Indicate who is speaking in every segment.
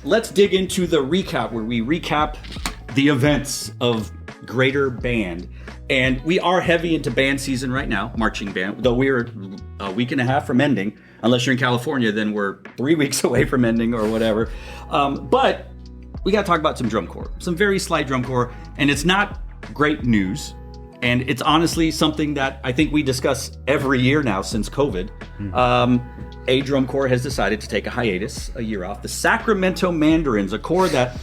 Speaker 1: let's dig into the recap where we recap the events of Greater Band. And we are heavy into band season right now, marching band, though we're a week and a half from ending. Unless you're in California, then we're 3 weeks away from ending or whatever. But we got to talk about some drum corps, some very slight drum corps. And it's not great news. And it's honestly something that I think we discuss every year now since COVID. A drum corps has decided to take a hiatus, a year off. The Sacramento Mandarins, a corps that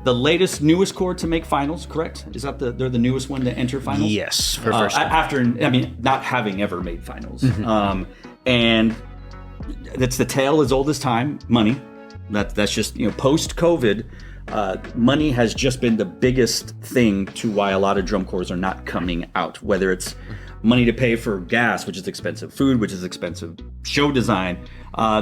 Speaker 1: the newest corps to make finals, correct? Is that they're the newest one to enter finals?
Speaker 2: Yes, for first time.
Speaker 1: After, not having ever made finals. And that's the tale as old as time, money. That's just, post-COVID, money has just been the biggest thing to why a lot of drum corps are not coming out, whether it's money to pay for gas, which is expensive, food, which is expensive, show design.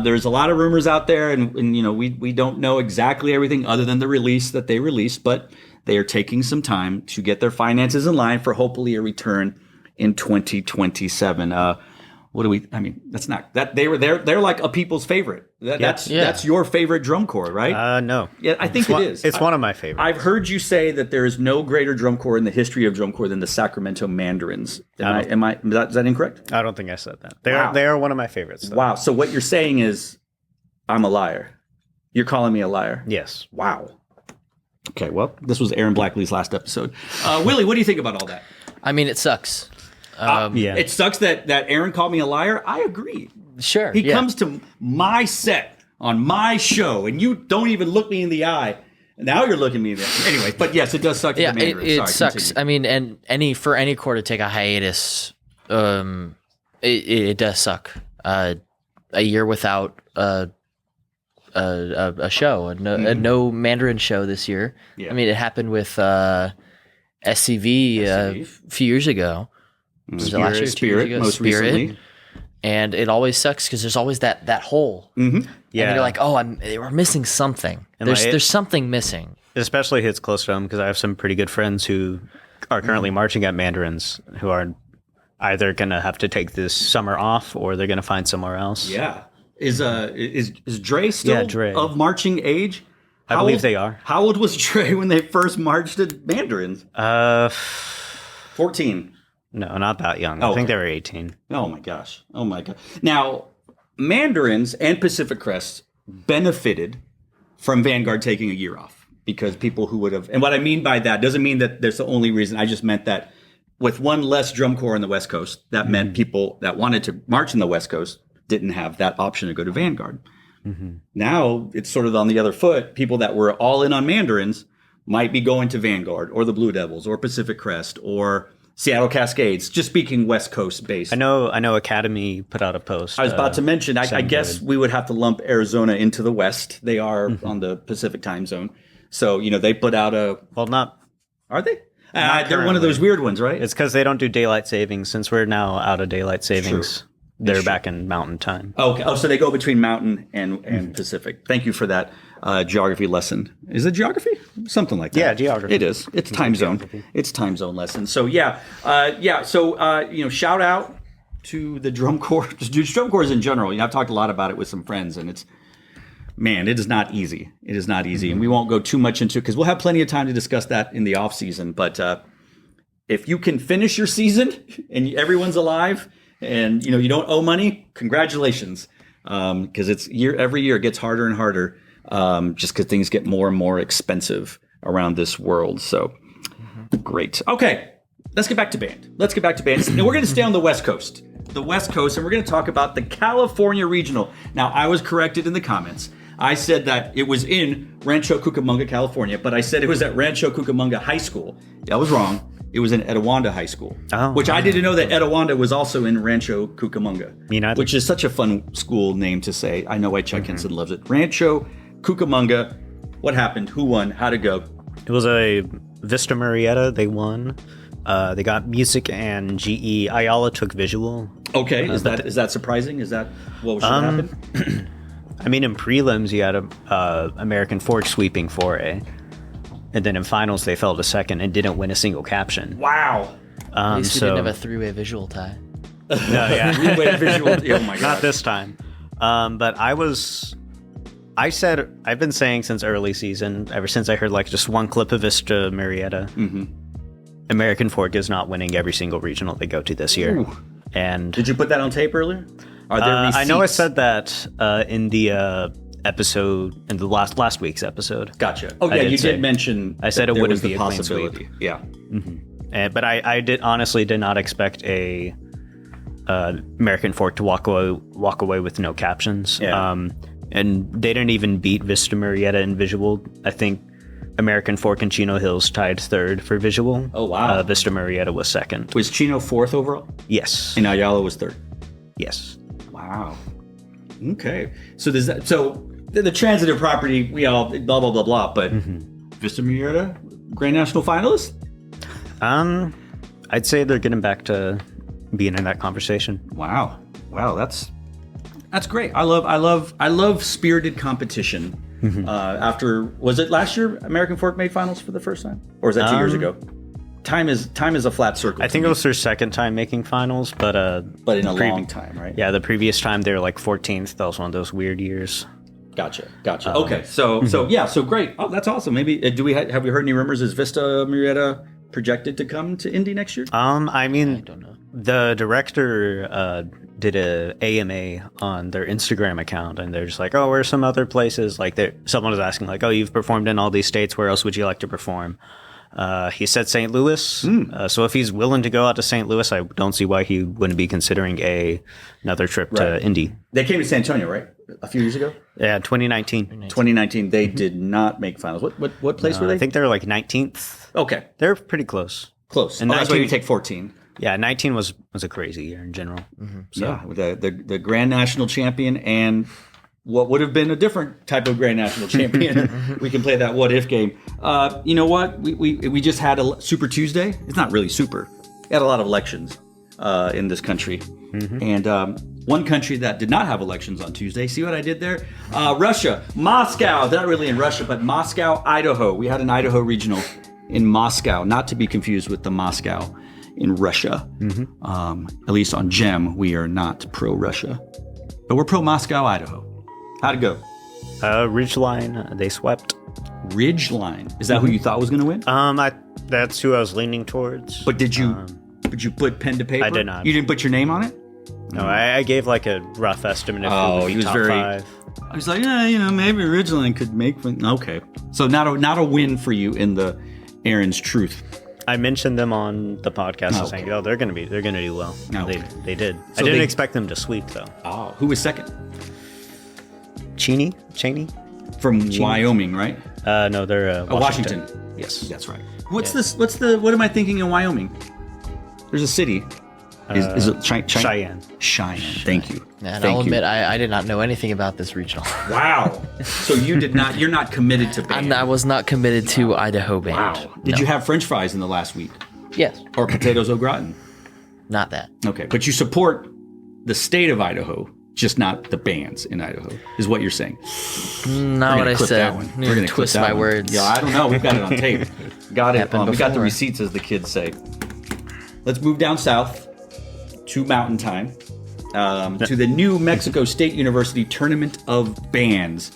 Speaker 1: There's a lot of rumors out there, and we don't know exactly everything other than the release that they released, but they are taking some time to get their finances in line for hopefully a return in 2027. That's not that they're like a people's favorite. That's your favorite drum corps, right?
Speaker 2: No.
Speaker 1: Yeah, I think it is.
Speaker 2: It's one of my favorites.
Speaker 1: I've heard you say that there is no greater drum corps in the history of drum corps than the Sacramento Mandarins. Is that incorrect?
Speaker 2: I don't think I said that. They are one of my favorites, though.
Speaker 1: Wow. So what you're saying is I'm a liar. You're calling me a liar.
Speaker 2: Yes.
Speaker 1: Wow. Okay, well, this was Aaron Blackley's last episode. Willie, what do you think about all that?
Speaker 3: I mean, it sucks.
Speaker 1: It sucks that Aaron called me a liar. I agree.
Speaker 3: Sure.
Speaker 1: He comes to my set on my show, and you don't even look me in the eye. Now you're looking me in the eye. Anyway, but yes, it does suck.
Speaker 3: Yeah, it sucks. Continue. I mean, and any corps to take a hiatus, it does suck. A year without a show, a no Mandarin show this year. Yeah. I mean, it happened with SCV a few years ago. Was it last year, 2 years ago?
Speaker 1: Most recently.
Speaker 3: And it always sucks because there's always that hole.
Speaker 2: Mm-hmm. Yeah.
Speaker 3: And you're like, we're missing something. And there's something missing.
Speaker 2: It especially hits close to home because I have some pretty good friends who are currently marching at Mandarins who are either going to have to take this summer off or they're going to find somewhere else.
Speaker 1: Yeah. Is Dre still of marching age?
Speaker 2: I believe they are.
Speaker 1: How old was Dre when they first marched at Mandarins? 14.
Speaker 2: No, not that young. I think they were 18.
Speaker 1: Oh my gosh. Now, Mandarins and Pacific Crest benefited from Vanguard taking a year off because people who would have, and what I mean by that doesn't mean that there's the only reason. I just meant that with one less drum corps on the West Coast, that meant people that wanted to march in the West Coast didn't have that option to go to Vanguard. Mm-hmm. Now it's sort of on the other foot. People that were all in on Mandarins might be going to Vanguard or the Blue Devils or Pacific Crest or Seattle Cascades, just speaking West Coast based.
Speaker 2: I know Academy put out a post.
Speaker 1: I was about to mention, I guess we would have to lump Arizona into the West. They are on the Pacific time zone. So, they put out a...
Speaker 2: Well, not...
Speaker 1: Are they? They're one of those weird ones, right?
Speaker 2: It's because they don't do daylight savings. Since we're now out of daylight savings, they're back in mountain time.
Speaker 1: Okay. Oh, so they go between mountain and Pacific. Thank you for that geography lesson. Is it geography? Something like that.
Speaker 2: Yeah, geography.
Speaker 1: It is. It's time zone. It's time zone lesson. So So shout out to the drum corps, drum corps in general. I've talked a lot about it with some friends, and it is not easy. It is not easy, and we won't go too much into it because we'll have plenty of time to discuss that in the off season. But if you can finish your season and everyone's alive, and you don't owe money, congratulations, because every year it gets harder and harder. Just because things get more and more expensive around this world. So, great. Okay, let's get back to band. Now, we're going to stay on the West Coast. And we're going to talk about the California Regional. Now, I was corrected in the comments. I said that it was in Rancho Cucamonga, California, but I said it was at Rancho Cucamonga High School. That was wrong. It was in Etiwanda High School, which I didn't know that Etiwanda was also in Rancho Cucamonga, which is such a fun school name to say. I know why Chuck Henson loves it. Rancho Cucamonga. What happened? Who won? How'd it go?
Speaker 2: It was a Vista Marietta. They won. They got music and GE. Ayala took visual.
Speaker 1: Okay. Is that surprising? Is that what should happen?
Speaker 2: I mean, in prelims, you had a American Fork sweeping 4A. And then in finals, they fell to second and didn't win a single caption.
Speaker 1: Wow.
Speaker 3: At least we didn't have a three-way visual tie.
Speaker 2: No, yeah.
Speaker 1: Three-way visual. Oh, my God.
Speaker 2: Not this time. But I was I've been saying since early season, ever since I heard like just one clip of Vista Marietta, American Fork is not winning every single regional they go to this year.
Speaker 1: Ooh.
Speaker 2: And
Speaker 1: Did you put that on tape earlier? Are there receipts?
Speaker 2: I know I said that in the episode, in the last week's episode.
Speaker 1: Gotcha. Oh, yeah,
Speaker 2: did
Speaker 1: you
Speaker 2: say-
Speaker 1: did mention
Speaker 2: I said
Speaker 1: that
Speaker 2: it
Speaker 1: there
Speaker 2: wouldn't
Speaker 1: was the
Speaker 2: be a clean
Speaker 1: possibility. Yeah.
Speaker 2: But I did honestly did not expect a American Fork to walk away with no captions.
Speaker 1: Yeah.
Speaker 2: And they didn't even beat Vista Marietta in visual. I think American Fork and Chino Hills tied third for visual.
Speaker 1: Oh, wow.
Speaker 2: Vista Marietta was second.
Speaker 1: Was Chino fourth overall?
Speaker 2: Yes.
Speaker 1: And Ayala was third?
Speaker 2: Yes.
Speaker 1: Wow. Okay. So does that, so the transitive property, we all blah, blah, blah, blah, but Vista Marietta, Grand National finalist?
Speaker 2: I'd say they're getting back to being in that conversation.
Speaker 1: Wow. Wow, that's great. I love spirited competition. After, was it last year American Fork made finals for the first time? Or was that 2 years ago? Time is a flat circle.
Speaker 2: I think it was their second time making finals, but
Speaker 1: in a long time, right?
Speaker 2: Yeah, the previous time they were like 14th. That was one of those weird years.
Speaker 1: Gotcha. Okay, so great. Oh, that's awesome. Maybe have we heard any rumors? Is Vista Marietta projected to come to Indy next year?
Speaker 2: I mean,
Speaker 3: I don't know.
Speaker 2: the director did a AMA on their Instagram account, and they're just like, "Oh, where's some other places?" Like, someone was asking, like, "Oh, you've performed in all these states. Where else would you like to perform?" He said St. Louis. So if he's willing to go out to St. Louis, I don't see why he wouldn't be considering another trip to Indy.
Speaker 1: They came to San Antonio, right? A few years ago?
Speaker 2: Yeah, 2019.
Speaker 1: 2019, they did not make finals. What place were they?
Speaker 2: I think they were like 19th.
Speaker 1: Okay.
Speaker 2: They're pretty close.
Speaker 1: Close.
Speaker 2: And
Speaker 1: That's why
Speaker 2: 19
Speaker 1: you take 14.
Speaker 2: Yeah, 19 was a crazy year in general. So.
Speaker 1: Yeah, the Grand National Champion and what would have been a different type of Grand National Champion. We can play that what if game. You know what? We just had a Super Tuesday. It's not really super. We had a lot of elections in this country. And one country that did not have elections on Tuesday, see what I did there? Russia, Moscow. They're not really in Russia, but Moscow, Idaho. We had an Idaho regional in Moscow, not to be confused with the Moscow in Russia. At least on GEM, we are not pro-Russia. But we're pro-Moscow, Idaho. How'd it go?
Speaker 2: Ridgeline, they swept.
Speaker 1: Ridgeline. Is that who you thought was going to win?
Speaker 2: That's who I was leaning towards.
Speaker 1: But did you put pen to paper?
Speaker 2: I did not.
Speaker 1: You didn't put your name on it?
Speaker 2: No, I gave like a rough estimate of who would be
Speaker 1: he was
Speaker 2: top
Speaker 1: very.
Speaker 2: five.
Speaker 1: I was like, yeah, maybe Ridgeline could make. Okay, so not a win for you in the Aaron's Truth.
Speaker 2: I mentioned them on the podcast,
Speaker 1: Okay.
Speaker 2: saying, "Oh, they're gonna do well."
Speaker 1: Okay.
Speaker 2: They did.
Speaker 1: So
Speaker 2: I didn't
Speaker 1: they-
Speaker 2: expect them to sweep though.
Speaker 1: Oh, who was second?
Speaker 2: Cheney
Speaker 1: From Wyoming, right?
Speaker 2: No, they're
Speaker 1: Washington.
Speaker 2: Yes,
Speaker 1: That's right. What am I thinking in Wyoming? There's a city. Is it
Speaker 2: Cheyenne.
Speaker 1: Cheyenne. Thank you.
Speaker 3: And
Speaker 1: Thank
Speaker 3: I'll
Speaker 1: you.
Speaker 3: admit, I did not know anything about this regional.
Speaker 1: Wow. So you're not committed to band.
Speaker 3: I was not committed to Idaho band.
Speaker 1: Wow. Did you have French fries in the last week?
Speaker 3: Yes.
Speaker 1: Or potatoes au gratin?
Speaker 3: Not that.
Speaker 1: Okay. But you support the state of Idaho, just not the bands in Idaho, is what you're saying.
Speaker 3: Not what I
Speaker 1: Clip
Speaker 3: said.
Speaker 1: that one. We're gonna
Speaker 3: Twist
Speaker 1: clip that
Speaker 3: my
Speaker 1: one.
Speaker 3: words.
Speaker 1: Yeah, I don't know. We've got it on tape. Got it.
Speaker 3: Happened
Speaker 1: We got the
Speaker 3: before.
Speaker 1: receipts, as the kids say. Let's move down south to Mountain Time, to the New Mexico State University Tournament of Bands.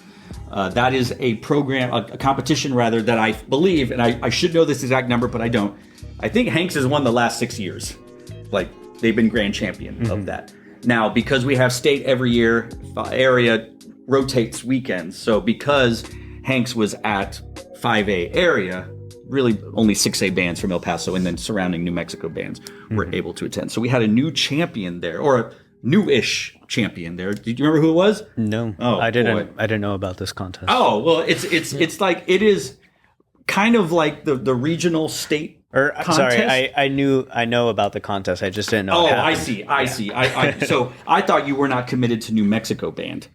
Speaker 1: That is a program, a competition rather, that I believe, and I should know this exact number, but I don't. I think Hanks has won the last 6 years. Like, they've been grand champion of that. Now, because we have state every year, area rotates weekends. So because Hanks was at 5A area, really only 6A bands from El Paso and then surrounding New Mexico bands were able to attend. So we had a new champion there, or a new-ish champion there. Did you remember who it was?
Speaker 2: No,
Speaker 1: Oh,
Speaker 2: I didn't.
Speaker 1: boy.
Speaker 2: I didn't know about this contest.
Speaker 1: Oh, well, it's like, it is kind of like the regional state contest.
Speaker 2: Sorry, I know about the contest. I just didn't know.
Speaker 1: Oh,
Speaker 2: it
Speaker 1: I
Speaker 2: happened.
Speaker 1: see. So I thought you were not committed to New Mexico band.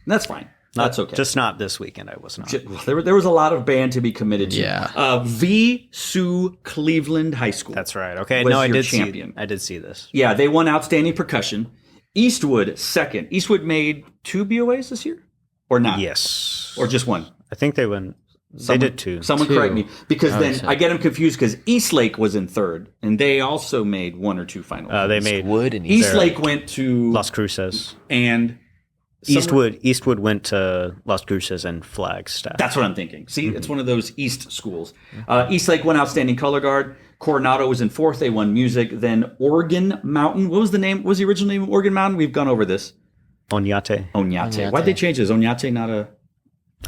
Speaker 1: That's fine. That's okay.
Speaker 2: Just not this weekend. I was not.
Speaker 1: There was a lot of band to be committed to.
Speaker 3: Yeah.
Speaker 1: V. Sioux Cleveland High School.
Speaker 2: That's right. Okay.
Speaker 1: was
Speaker 2: No, I
Speaker 1: your
Speaker 2: did
Speaker 1: champion.
Speaker 2: see. I did see this.
Speaker 1: Yeah, they won outstanding percussion. Eastwood second. Eastwood made 2 BOAs this year, or not?
Speaker 2: Yes.
Speaker 1: Or just one.
Speaker 2: I think they went. They did two.
Speaker 1: Someone
Speaker 3: Two.
Speaker 1: correct me, because then
Speaker 3: so-
Speaker 1: I get them confused because Eastlake was in third, and they also made 1 or 2 finals.
Speaker 2: They made
Speaker 3: Wood and
Speaker 1: Eastlake went to
Speaker 2: Las Cruces.
Speaker 1: and
Speaker 2: Eastwood went to Las Cruces and Flagstaff.
Speaker 1: That's what I'm thinking. See, it's one of those East schools. Eastlake won Outstanding Color Guard. Coronado was in fourth. They won music. Then Organ Mountain. What was the name? What was the original name of Organ Mountain? We've gone over this.
Speaker 2: Oñate.
Speaker 1: Why'd they change this? Oñate, not a...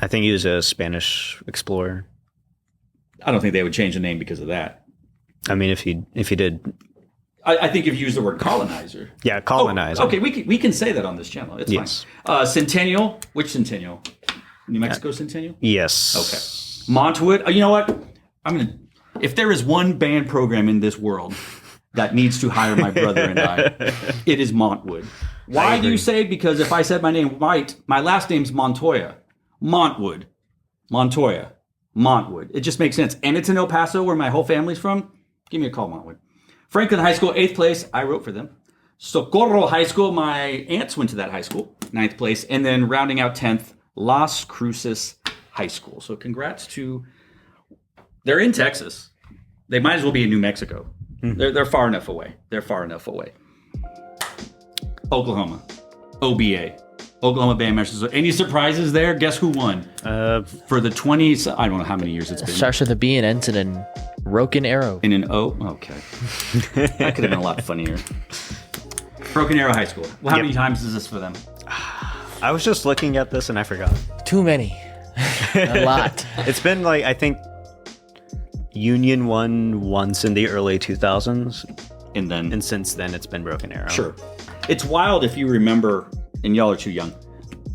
Speaker 2: I think he was a Spanish explorer.
Speaker 1: I don't think they would change the name because of that.
Speaker 2: I mean, if he did...
Speaker 1: I think if you use the word colonizer.
Speaker 2: Yeah, colonizer.
Speaker 1: Oh, okay, we can say that on this channel. It's fine. Centennial. Which Centennial? New Mexico Centennial?
Speaker 2: Yes.
Speaker 1: Okay. Montwood. You know what? If there is one band program in this world that needs to hire my brother and I, it is Montwood. Why do you say? Because if I said my name right, my last name's Montoya. Montwood. Montoya. Montwood. It just makes sense. And it's in El Paso where my whole family's from. Give me a call, Montwood. Franklin High School, 8th place. I wrote for them. Socorro High School. My aunts went to that high school, 9th place. And then rounding out 10th, Las Cruces High School. So congrats to... They're in Texas. They might as well be in New Mexico. They're far enough away. Oklahoma. OBA. Oklahoma Bandmasters. Any surprises there? Guess who won? For the 20s, I don't know how many years it's been.
Speaker 3: Starts with a B and ends in an Broken Arrow.
Speaker 1: In an O? Okay. That could have been a lot funnier. Broken Arrow High School. Well, how many times is this for them?
Speaker 2: I was just looking at this and I forgot.
Speaker 3: Too many. A lot.
Speaker 2: It's been like, I think, Union won once in the early 2000s. And since then, it's been Broken Arrow.
Speaker 1: Sure. It's wild if you remember, and y'all are too young,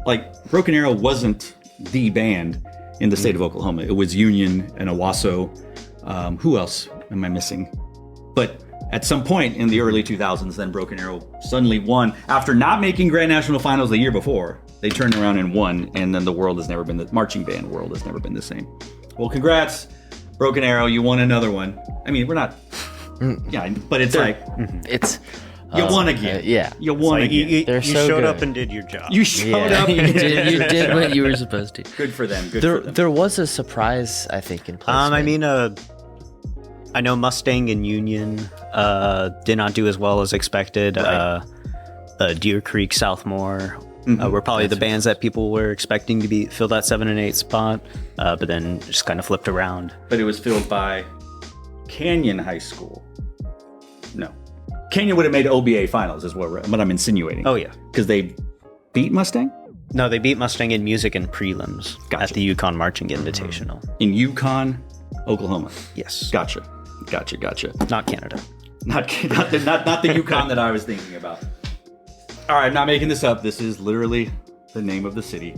Speaker 1: like Broken Arrow wasn't the band in the state of Oklahoma. It was Union and Owasso. Who else am I missing? But at some point in the early 2000s, then Broken Arrow suddenly won. After not making Grand National Finals the year before, they turned around and won, and then the marching band world has never been the same. Well, congrats, Broken Arrow. You won another one. I mean, we're not... Yeah, but it's like...
Speaker 3: It's...
Speaker 1: You won again.
Speaker 3: Yeah.
Speaker 1: You won again.
Speaker 2: You showed up and did your job.
Speaker 1: You showed up.
Speaker 3: You did what you were supposed to.
Speaker 1: Good for them.
Speaker 3: There was a surprise, I think, in placement.
Speaker 2: I mean, I know Mustang and Union did not do as well as expected.
Speaker 1: Right.
Speaker 2: Deer Creek, Southmore were probably the bands that people were expecting to fill that 7 and 8 spot, but then just kind of flipped around.
Speaker 1: But it was filled by Canyon High School. No. Canyon would have made OBA finals, is what I'm insinuating.
Speaker 2: Oh, yeah.
Speaker 1: Because they beat Mustang?
Speaker 2: No, they beat Mustang in music and prelims at the Yukon Marching Invitational.
Speaker 1: In Yukon, Oklahoma?
Speaker 2: Yes.
Speaker 1: Gotcha.
Speaker 2: Not Canada.
Speaker 1: Not the Yukon that I was thinking about. All right, I'm not making this up. This is literally the name of the city.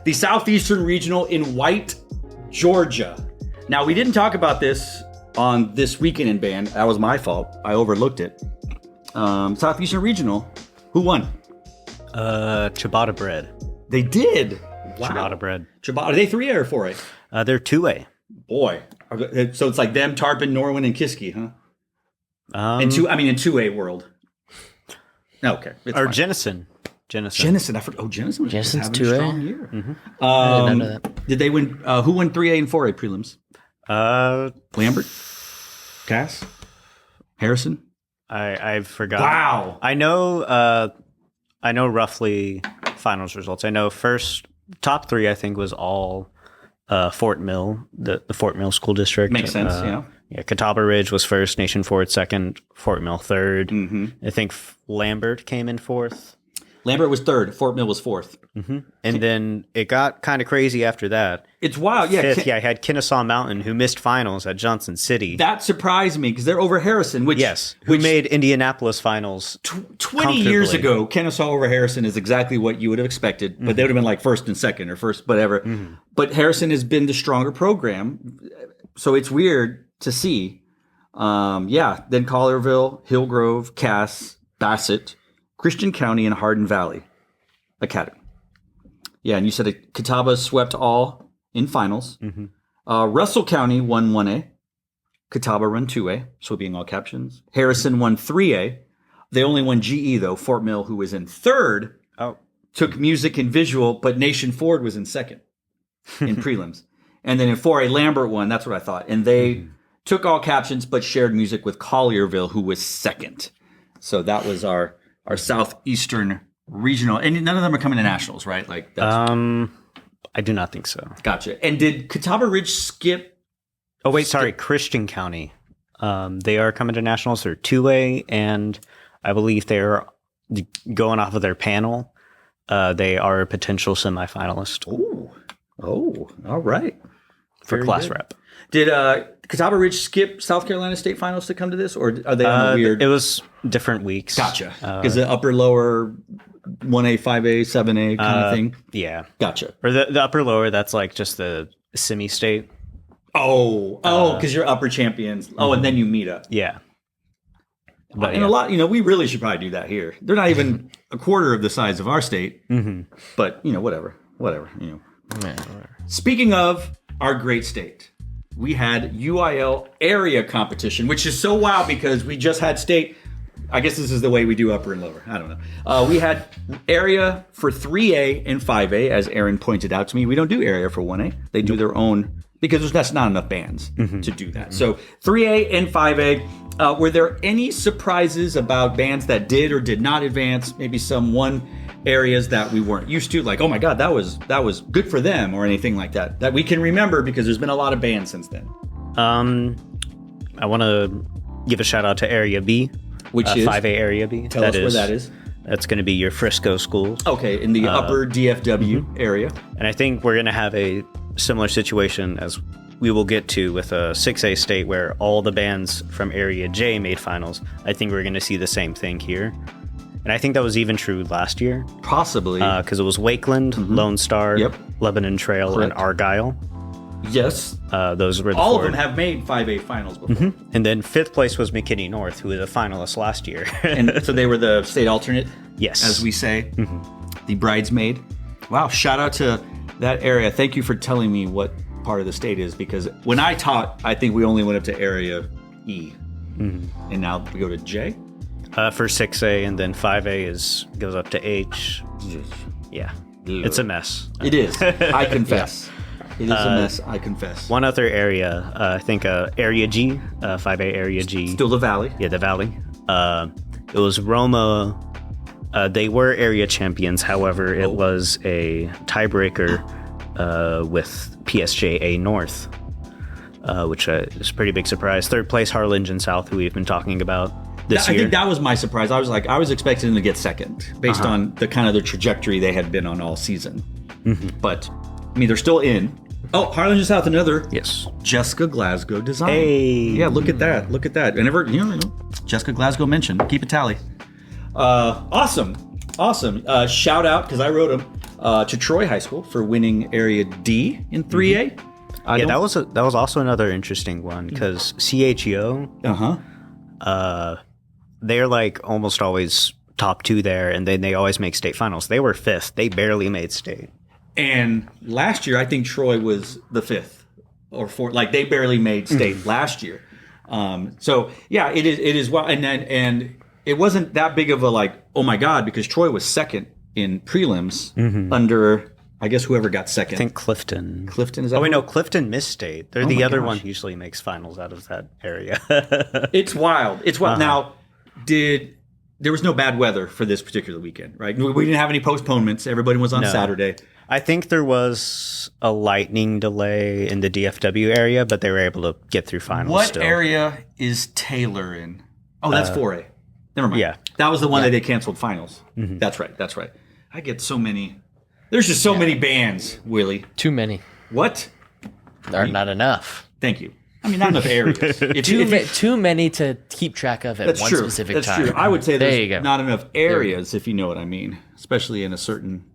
Speaker 1: The Southeastern Regional in White, Georgia. Now, we didn't talk about this on This Weekend in Band. That was my fault. I overlooked it. Southeastern Regional. Who won?
Speaker 2: Ciabatta Bread.
Speaker 1: They did. Wow.
Speaker 2: Ciabatta Bread.
Speaker 1: Ciabatta. Are they 3A or 4A?
Speaker 2: They're 2A.
Speaker 1: Boy. So it's like them, Tarpon, Norwin, and Kiski, huh? In 2A world. Okay.
Speaker 2: Or Jenison.
Speaker 1: Jenison. I forgot. Oh, Jenison was
Speaker 3: Jenison's
Speaker 1: having
Speaker 3: 2A?
Speaker 1: a strong year.
Speaker 3: Mm-hmm. I didn't know that.
Speaker 1: Did they win? Who won 3A and 4A prelims? Lambert? Cass? Harrison?
Speaker 2: I forgot.
Speaker 1: Wow.
Speaker 2: I know roughly finals results. I know top 3 I think was all Fort Mill, the Fort Mill School District.
Speaker 1: Makes sense, yeah.
Speaker 2: Yeah, Catawba Ridge was first, Nation Ford second, Fort Mill third. Mm-hmm. I think Lambert came in fourth.
Speaker 1: Lambert was third. Fort Mill was fourth.
Speaker 2: Mm-hmm. And then it got kind of crazy after that.
Speaker 1: It's wild. Yeah.
Speaker 2: Fifth, I had Kennesaw Mountain, who missed finals at Johnson City.
Speaker 1: That surprised me because they're over Harrison,
Speaker 2: who made Indianapolis finals
Speaker 1: 20 years ago. Kennesaw over Harrison is exactly what you would have expected, but they would have been like first and second or first, whatever. Mm-hmm. But Harrison has been the stronger program, so it's weird to see. Then Collierville, Hillgrove, Cass, Bassett, Christian County, and Hardin Valley Academy. Yeah, and you said Catawba swept all in finals. Mm-hmm. Russell County won 1A. Catawba won 2A, so being all captions. Harrison won 3A. They only won GE, though. Fort Mill, who was in third, took music and visual, but Nation Ford was in second in prelims. And then in 4A, Lambert won. That's what I thought. And they took all captions, but shared music with Collierville, who was second. So that was our Southeastern regional, and none of them are coming to nationals, right? Like, that's,
Speaker 2: I do not think so.
Speaker 1: gotcha. And did Catawba Ridge skip?
Speaker 2: Oh wait, sorry, Christian County. They are coming to nationals. They're 2A, and I believe they're going off of their panel. They are a potential semifinalist
Speaker 1: Oh, all right.
Speaker 2: for
Speaker 1: Very
Speaker 2: class
Speaker 1: good.
Speaker 2: rep.
Speaker 1: Did Catawba Ridge skip South Carolina State Finals to come to this, or are they on a weird?
Speaker 2: It was different weeks.
Speaker 1: Gotcha. Because the upper, lower, 1A, 5A, 7A kind of thing.
Speaker 2: Yeah,
Speaker 1: Gotcha.
Speaker 2: or the upper lower. That's like just the semi-state.
Speaker 1: Oh, because you're upper champions. Oh, and then you meet up.
Speaker 2: Yeah. But,
Speaker 1: And a lot, we really should probably do that here. They're not even a quarter of the size of our state, but whatever. Speaking of our great state, we had UIL area competition, which is so wild because we just had state. I guess this is the way we do upper and lower. I don't know. We had area for 3A and 5A, as Aaron pointed out to me. We don't do area for 1A. They do their own because that's not enough bands to do that. So 3A and 5A. Were there any surprises about bands that did or did not advance? Maybe some one areas that we weren't used to, like, oh my God, that was good for them, or anything like that we can remember, because there's been a lot of bands since then.
Speaker 2: I want to give a shout out to Area B,
Speaker 1: Which is
Speaker 2: 5A Area B.
Speaker 1: Tell us where that is.
Speaker 2: That's going to be your Frisco schools.
Speaker 1: Okay, in the upper DFW area.
Speaker 2: And I think we're going to have a similar situation as we will get to with a 6A state where all the bands from Area J made finals. I think we're going to see the same thing here. And I think that was even true last year.
Speaker 1: Possibly.
Speaker 2: Because it was Wakeland, Lone Star,
Speaker 1: Yep.
Speaker 2: Lebanon Trail,
Speaker 1: Correct.
Speaker 2: and Argyle.
Speaker 1: Yes.
Speaker 2: Those were the
Speaker 1: All
Speaker 2: four.
Speaker 1: of them have made 5A finals before.
Speaker 2: And then 5th place was McKinney North, who was a finalist last year.
Speaker 1: And so they were the state alternate,
Speaker 2: Yes.
Speaker 1: as we say, the bridesmaid. Wow, shout out to that area. Thank you for telling me what part of the state is, because when I taught, I think we only went up to area E. And now we go to J?
Speaker 2: For 6A, and then 5A goes up to H. Yeah. It's a mess.
Speaker 1: It is. I confess. It is a mess, I confess.
Speaker 2: One other area, I think Area G, 5A Area G.
Speaker 1: Still the valley.
Speaker 2: Yeah, the Valley. It was Roma. They were area champions. However, it was a tiebreaker with PSJA North, which is a pretty big surprise. 3rd place, Harlingen South, who we've been talking about this
Speaker 1: I
Speaker 2: year.
Speaker 1: think that was my surprise. I was expecting them to get second based on the kind of the trajectory they had been on all season. But I mean, they're still in. Oh, Harlingen South, another.
Speaker 2: Yes.
Speaker 1: Jessica Glasgow design.
Speaker 2: Hey.
Speaker 1: Yeah, look at that. Look at that. Whenever, Jessica Glasgow mentioned, keep a tally. Awesome. Shout out, because I wrote them, to Troy High School for winning Area D in 3A.
Speaker 2: Yeah, that was also another interesting one, because CHEO, they're like almost always top 2 there, and then they always make state finals. They were 5th. They barely made state.
Speaker 1: And last year, I think Troy was the 5th or 4th. Like, they barely made state last year. So yeah, it is well, and it wasn't that big of a like, oh my God, because Troy was second in prelims under, I guess, whoever got second.
Speaker 2: I think Clifton.
Speaker 1: Clifton, is that?
Speaker 2: Oh, wait, no, Clifton missed state. They're
Speaker 1: Oh
Speaker 2: the
Speaker 1: my
Speaker 2: other
Speaker 1: gosh.
Speaker 2: one who usually makes finals out of that area.
Speaker 1: It's wild. It's wild. Now, there was no bad weather for this particular weekend, right? We didn't have any postponements. Everybody was on
Speaker 2: No.
Speaker 1: Saturday.
Speaker 2: I think there was a lightning delay in the DFW area, but they were able to get through finals
Speaker 1: What
Speaker 2: still.
Speaker 1: area is Taylor in? Oh, that's 4A. Never mind.
Speaker 2: yeah.
Speaker 1: That was the one that they canceled finals. That's right. I get so many. There's just so many bands, Willie.
Speaker 3: Too many.
Speaker 1: What?
Speaker 3: There are not enough.
Speaker 1: Thank you. I mean, not enough areas.
Speaker 3: Too many to keep track of at
Speaker 1: That's
Speaker 3: one
Speaker 1: true.
Speaker 3: specific
Speaker 1: That's
Speaker 3: time.
Speaker 1: true. I would say
Speaker 3: There
Speaker 1: there's
Speaker 3: you go.
Speaker 1: not enough areas, if you know what I mean, especially in a certain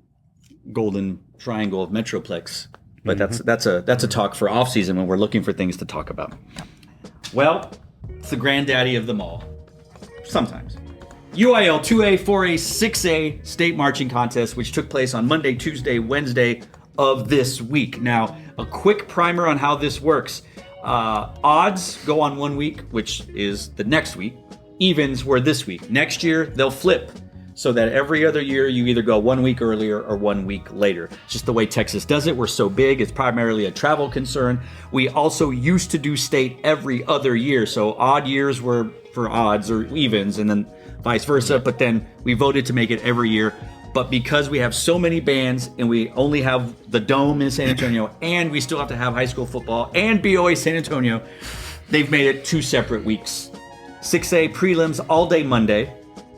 Speaker 1: golden triangle of Metroplex. But that's a talk for off season when we're looking for things to talk about. Well, it's the granddaddy of them all. Sometimes. UIL 2A, 4A, 6A state marching contest, which took place on Monday, Tuesday, Wednesday of this week. Now, a quick primer on how this works. Odds go on 1 week, which is the next week. Evens were this week. Next year, they'll flip so that every other year you either go 1 week earlier or 1 week later. It's just the way Texas does it. We're so big. It's primarily a travel concern. We also used to do state every other year. So odd years were for odds or evens and then vice versa. But then we voted to make it every year But because we have so many bands and we only have the Dome in San Antonio and we still have to have high school football and BOA San Antonio, they've made it 2 separate weeks. 6A prelims all day Monday.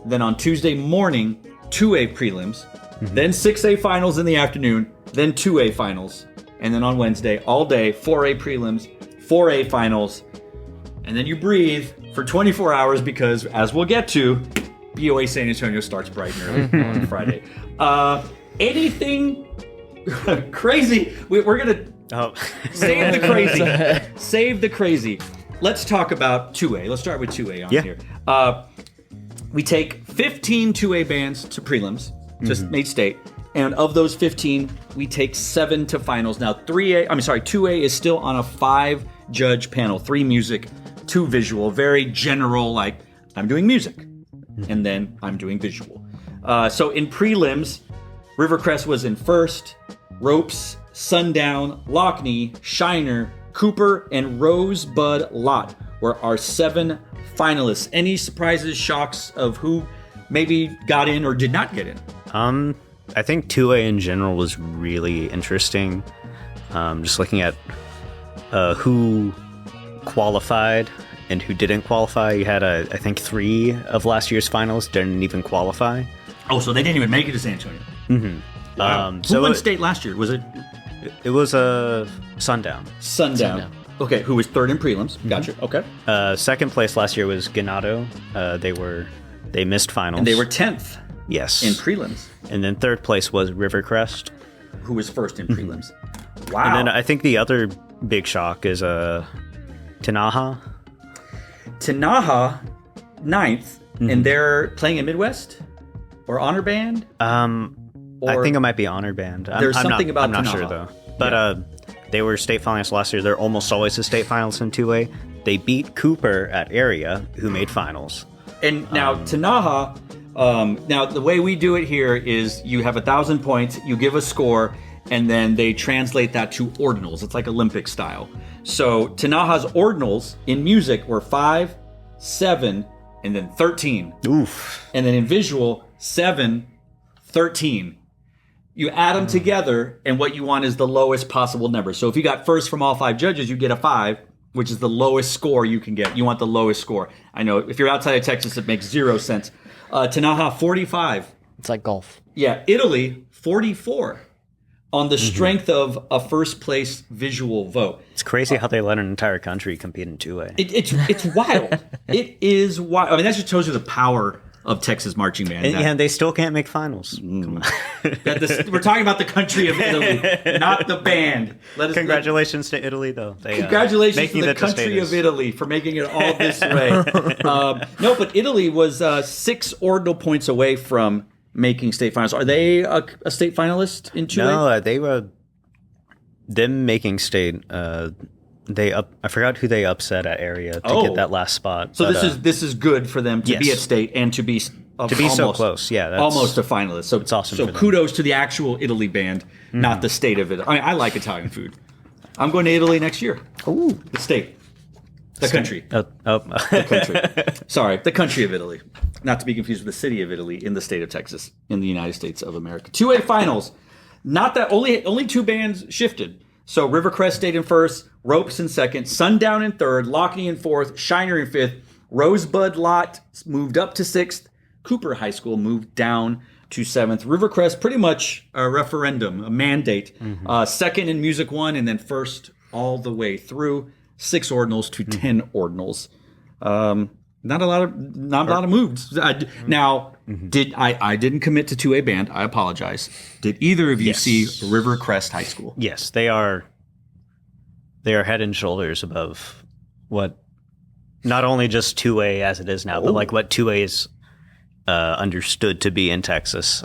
Speaker 1: Then on Tuesday morning, 2A prelims. Then 6A finals in the afternoon. Then 2A finals. And then on Wednesday, all day, 4A prelims, 4A finals. And then you breathe for 24 hours because, as we'll get to, BOA San Antonio starts bright and early on Friday. Anything crazy? We're going to save the crazy. Save the crazy. Let's talk about 2A. Let's start with 2A on here. We take 15 2A bands to prelims, just made state. And of those 15, we take 7 to finals. Now, 2A is still on a 5-judge panel, 3 music, 2 visual, very general, like I'm doing music, and then I'm doing visual. So in prelims, Rivercrest was in first, Ropes, Sundown, Lockney, Shiner, Cooper, and Rosebud Lot were our 7 finalists. Any surprises, shocks of who maybe got in or did not get in?
Speaker 2: I think 2A in general was really interesting. Just looking at who qualified and who didn't qualify. You had, I think, 3 of last year's finalists didn't even qualify.
Speaker 1: Oh, so they didn't even make it to San Antonio. Wow. Who
Speaker 2: So
Speaker 1: won state last year? Was it?
Speaker 2: It was a Sundown.
Speaker 1: Sundown. Okay, who was 3rd in prelims. Gotcha. Okay.
Speaker 2: Second place last year was Ganado. They missed finals.
Speaker 1: And they were 10th
Speaker 2: yes
Speaker 1: in prelims.
Speaker 2: And then 3rd place was Rivercrest,
Speaker 1: who was 1st in prelims. Wow.
Speaker 2: And then I think the other big shock is Tinaja.
Speaker 1: Tinaja, 9th, and they're playing in Midwest or Honor Band?
Speaker 2: I think it might be Honor Band.
Speaker 1: There's something about
Speaker 2: I'm not
Speaker 1: Tinaja.
Speaker 2: sure, though. But they were state finalists last year. They're almost always the state finalists in 2A. They beat Cooper at Area, who made finals.
Speaker 1: And now Tinaja, now the way we do it here is you have 1,000 points, you give a score, and then they translate that to ordinals. It's like Olympic style. So Tinaja's ordinals in music were 5, 7, and then 13.
Speaker 2: Oof.
Speaker 1: And then in visual, 7, 13. You add them together, and what you want is the lowest possible number. So if you got first from all 5 judges, you get a 5, which is the lowest score you can get. You want the lowest score. I know if you're outside of Texas, it makes 0 sense. Tinaja, 45.
Speaker 3: It's like golf.
Speaker 1: Yeah, Italy, 44. On the strength of a first place visual vote.
Speaker 2: It's crazy how they let an entire country compete in 2A.
Speaker 1: It's wild. It is wild. I mean, that just shows you the power of Texas marching band.
Speaker 2: And they still can't make finals. Come on.
Speaker 1: We're talking about the country of Italy, not the band.
Speaker 2: Congratulations to Italy, though.
Speaker 1: Congratulations to the country of Italy for making it all this way. No, but Italy was 6 ordinal points away from making state finals. Are they a state finalist in 2A?
Speaker 2: No, them making state. I forgot who they upset at Area to get that last spot.
Speaker 1: So this is good for them to be at state and to be
Speaker 2: so close. Yeah,
Speaker 1: almost a finalist. So
Speaker 2: it's awesome.
Speaker 1: So
Speaker 2: for them.
Speaker 1: kudos to the actual Italy band, not the state of it. I mean, I like Italian food. I'm going to Italy next year.
Speaker 2: Ooh,
Speaker 1: the state, the country.
Speaker 2: The
Speaker 1: country. Sorry, the country of Italy, not to be confused with the city of Italy in the state of Texas in the United States of America. 2A finals. Not that only 2 bands shifted. So Rivercrest stayed in first, Ropes in second, Sundown in third, Lockney in fourth, Shiner in fifth, Rosebud Lot moved up to sixth, Cooper High School moved down to seventh. Rivercrest pretty much a referendum, a mandate. Second in Music 1, and then first all the way through. 6 ordinals to 10 ordinals. Not a lot of moves. Now, I didn't commit to 2A band. I apologize. Did either of you see Rivercrest High School?
Speaker 2: Yes, they are head and shoulders above what not only just 2A as it is now, but like what 2A is understood to be in Texas.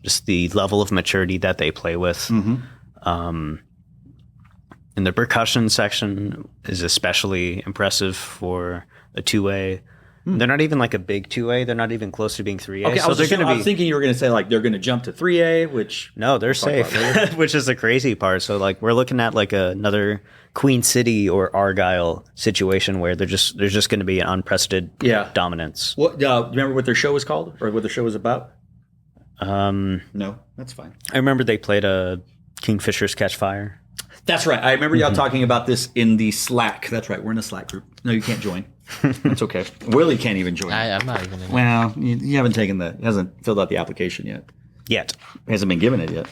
Speaker 2: Just the level of maturity that they play with. And the percussion section is especially impressive for a 2A. They're not even like a big 2A. They're not even close to being 3A.
Speaker 1: Okay,
Speaker 2: so
Speaker 1: I was thinking you were going to say like they're going to jump to 3A, which
Speaker 2: no, they're safe, which is the crazy part. So like we're looking at like another Queen City or Argyle situation where there's just going to be an unprecedented dominance.
Speaker 1: What remember what their show was called or what the show was about? No, that's fine.
Speaker 2: I remember they played a Kingfishers Catch Fire.
Speaker 1: That's right. I remember y'all talking about this in the Slack. That's right. We're in a Slack group. No, you can't join. That's okay. Willie can't even join.
Speaker 3: I'm not even in it.
Speaker 1: Well, you haven't hasn't filled out the application yet.
Speaker 2: Yet.
Speaker 1: Hasn't been given it yet.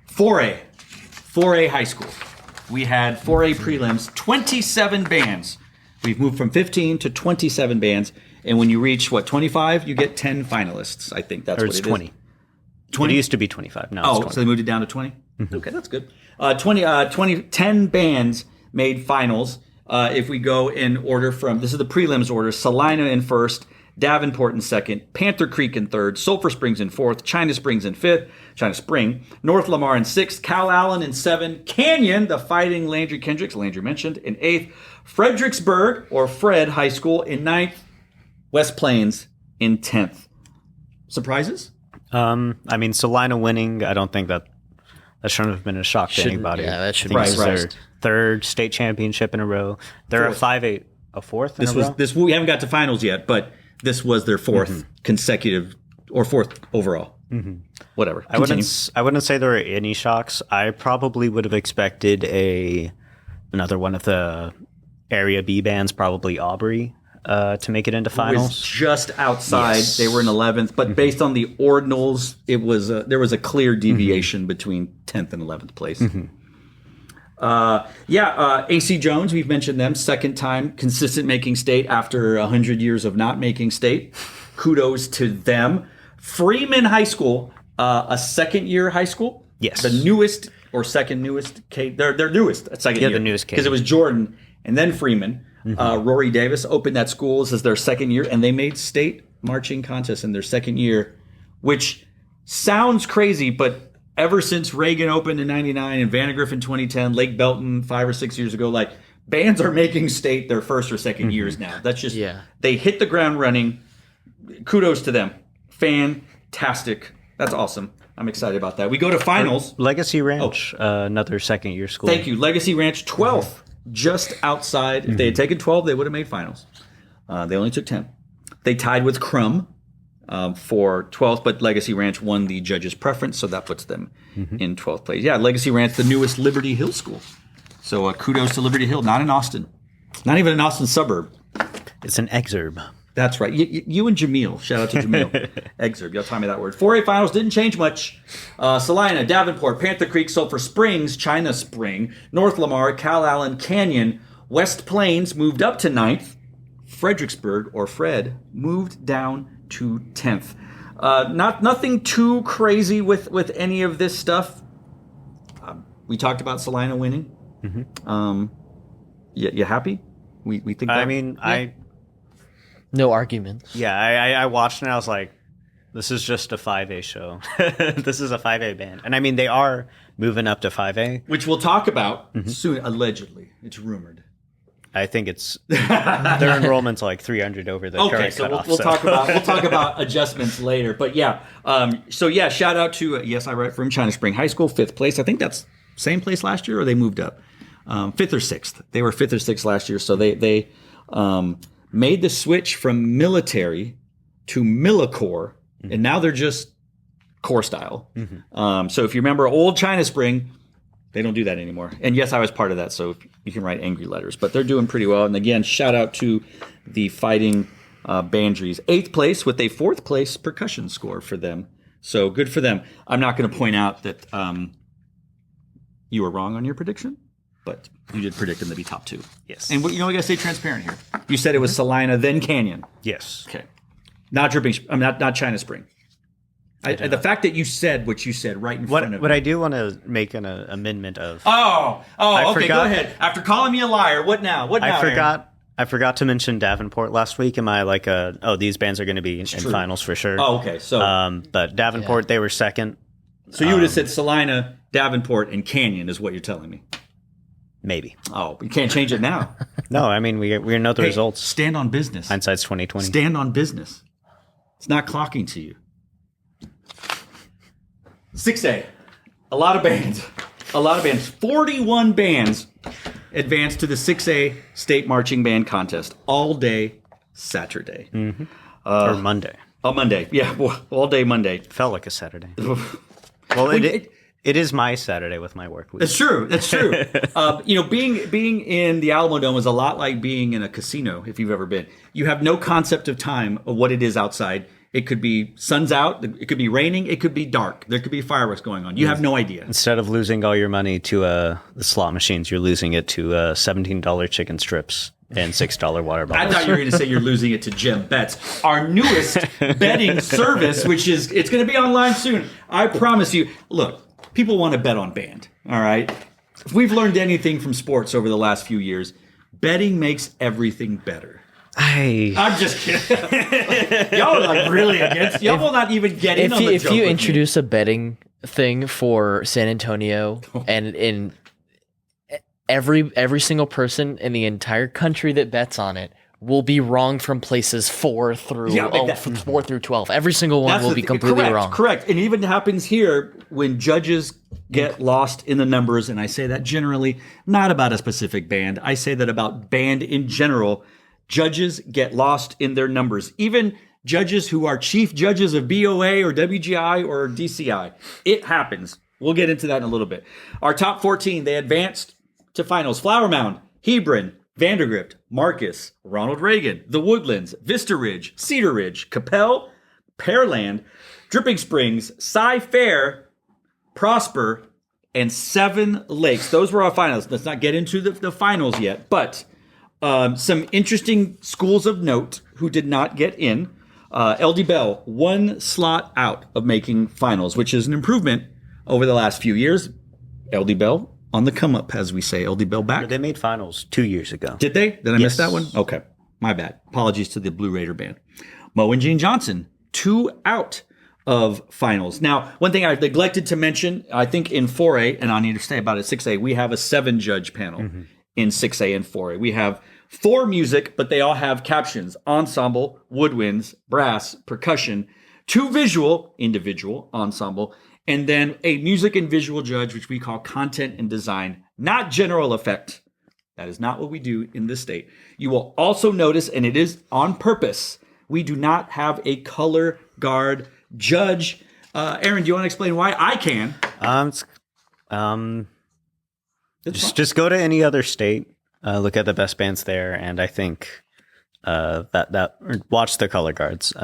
Speaker 1: 4A high school. We had 4A prelims, 27 bands. We've moved from 15 to 27 bands. And when you reach, 25, you get 10 finalists. I think that's
Speaker 2: Or
Speaker 1: what
Speaker 2: it's
Speaker 1: it
Speaker 2: 20.
Speaker 1: is. 20?
Speaker 2: It used to be 25. Now it's 20.
Speaker 1: So they moved it down to 20? Okay, that's good. 10 bands made finals. If we go in order from, this is the prelims order, Salina in first, Davenport in second, Panther Creek in third, Sulphur Springs in fourth, China Springs in fifth, China Spring, North Lamar in sixth, Cal Allen in seven, Canyon, the Fighting Landry Kendricks, Landry mentioned, in eighth, Fredericksburg, or Fred High School in ninth, West Plains in 10th. Surprises?
Speaker 2: I mean, Salina winning, I don't think that shouldn't have been a shock to anybody.
Speaker 3: Yeah, that should
Speaker 2: I think
Speaker 3: be
Speaker 2: this is their third state championship in a row. They're
Speaker 1: Fourth.
Speaker 2: a fourth in a row?
Speaker 1: We haven't got to finals yet, but this was their fourth consecutive, or fourth overall. Whatever.
Speaker 2: I wouldn't say there were any shocks. I probably would have expected another one of the area B bands, probably Aubrey, to make it into
Speaker 1: It was
Speaker 2: finals.
Speaker 1: just outside.
Speaker 2: Yes.
Speaker 1: They were in 11th, but based on the ordinals, there was a clear deviation between 10th and 11th place. AC Jones, we've mentioned them, second time consistent making state after 100 years of not making state. Kudos to them. Freeman High School, a second year high school.
Speaker 2: Yes.
Speaker 1: The newest or second newest, their newest second year.
Speaker 2: the newest
Speaker 1: because it was Jordan and then Freeman. Rory Davis opened that school. This is their second year, and they made state marching contests in their second year, which sounds crazy, but ever since Reagan opened in 99 and Vandergriff in 2010, Lake Belton 5 or 6 years ago, like bands are making state their first or second years now. That's just, they hit the ground running. Kudos to them. Fantastic. That's awesome. I'm excited about that. We go to finals.
Speaker 2: Legacy Ranch, another second year school.
Speaker 1: Thank you. Legacy Ranch, 12th, just outside. If they had taken 12, they would have made finals. They only took 10. They tied with Crum for 12th, but Legacy Ranch won the judges' preference, so that puts them in 12th place. Yeah, Legacy Ranch, the newest Liberty Hill school. So kudos to Liberty Hill, not in Austin. Not even an Austin suburb.
Speaker 2: It's an exurb.
Speaker 1: That's right. You and Jameel. Shout out to Jameel. Exurb. Y'all taught me that word. 4A finals didn't change much. Salina, Davenport, Panther Creek, Sulphur Springs, China Spring, North Lamar, Cal Allen, Canyon, West Plains moved up to 9th. Fredericksburg, or Fred, moved down to 10th. Nothing too crazy with any of this stuff. We talked about Salina winning. You happy? We think.
Speaker 2: I mean,
Speaker 3: No arguments.
Speaker 2: Yeah, I watched and I was like, this is just a 5A show. This is a 5A band. And I mean, they are moving up to 5A.
Speaker 1: Which we'll talk about soon, allegedly. It's rumored.
Speaker 2: I think it's their enrollment's like 300 over the current
Speaker 1: so
Speaker 2: cutoff.
Speaker 1: we'll talk about adjustments later. But shout out to I write from China Spring High School, 5th place. I think that's same place last year, or they moved up 5th or 6th. They were 5th or 6th last year, so they made the switch from military to Millicor, and now they're just core style. So if you remember old China Spring, they don't do that anymore. And yes, I was part of that, so you can write angry letters. But they're doing pretty well. And again, shout out to the Fighting Bandries. 8th place with a 4th place percussion score for them. So good for them. I'm not going to point out that you were wrong on your prediction, but you did predict them to be top 2.
Speaker 2: Yes.
Speaker 1: And we got to stay transparent here. You said it was Salina, then Canyon.
Speaker 2: Yes.
Speaker 1: Okay. Not not China Spring. The fact that you said what you said right in front of me.
Speaker 2: What I do want to make an amendment of.
Speaker 1: Okay, go ahead. After calling me a liar, what now?
Speaker 2: I forgot to mention Davenport last week. Am I like these bands are going to be in finals for sure?
Speaker 1: Oh, okay. So,
Speaker 2: but Davenport, they were second.
Speaker 1: So you would have said Salina, Davenport, and Canyon is what you're telling me.
Speaker 2: Maybe.
Speaker 1: Oh, you can't change it now.
Speaker 2: No, I mean we know the results.
Speaker 1: Stand on business.
Speaker 2: Hindsight's 2020.
Speaker 1: Stand on business. It's not clocking to you. 6A. A lot of bands. 41 bands advanced to the 6A State Marching Band Contest all day Saturday.
Speaker 2: Or Monday.
Speaker 1: On Monday. Yeah, all day Monday.
Speaker 2: Felt like a Saturday. Well, it is my Saturday with my work week.
Speaker 1: It's true. It's true. Being in the Alamo Dome is a lot like being in a casino. If you've ever been, you have no concept of time of what it is outside. It could be sun's out. It could be raining. It could be dark. There could be fireworks going on. You have no idea.
Speaker 2: Instead of losing all your money to the slot machines, you're losing it to $17 chicken strips and $6 water
Speaker 1: I
Speaker 2: bottles.
Speaker 1: thought you were going to say you're losing it to Gem Bets, our newest betting service, it's going to be online soon. I promise you. Look, people want to bet on band. All right. If we've learned anything from sports over the last few years, betting makes everything better. I'm just kidding. Y'all are like really against. Y'all will not even get in on the joke.
Speaker 3: If you
Speaker 1: with
Speaker 3: introduce a betting thing for San Antonio, and in every single person in the entire country that bets on it will be wrong from places 4 through 12. Every single one will be completely wrong.
Speaker 1: Correct. And it even happens here when judges get lost in the numbers. And I say that generally, not about a specific band. I say that about band in general. Judges get lost in their numbers. Even judges who are chief judges of BOA or WGI or DCI. It happens. We'll get into that in a little bit. Our top 14, they advanced to finals. Flower Mound, Hebron, Vandergrift, Marcus, Ronald Reagan, The Woodlands, Vista Ridge, Cedar Ridge, Capel, Pearland, Dripping Springs, Cy Fair, Prosper, and Seven Lakes. Those were our finals. Let's not get into the finals yet, but some interesting schools of note who did not get in. LD Bell, 1 slot out of making finals, which is an improvement over the last few years. LD Bell on the come up, as we say. LD Bell back.
Speaker 2: They made finals 2 years ago.
Speaker 1: Did they? Did I miss that one? Okay. My bad. Apologies to the Blue Raider band. Mo and Gene Johnson, 2 out of finals. Now, one thing I've neglected to mention, I think in 4A, and I need to say about it, 6A, we have a 7-judge panel in 6A and 4A. We have 4 music, but they all have captions: ensemble, woodwinds, brass, percussion, 2 visual, individual, ensemble, and then a music and visual judge, which we call content and design, not general effect. That is not what we do in this state. You will also notice, and it is on purpose, we do not have a color guard judge. Aaron, do you want to explain why? I can.
Speaker 2: Just go to any other state, look at the best bands there, and I think watch the color guards.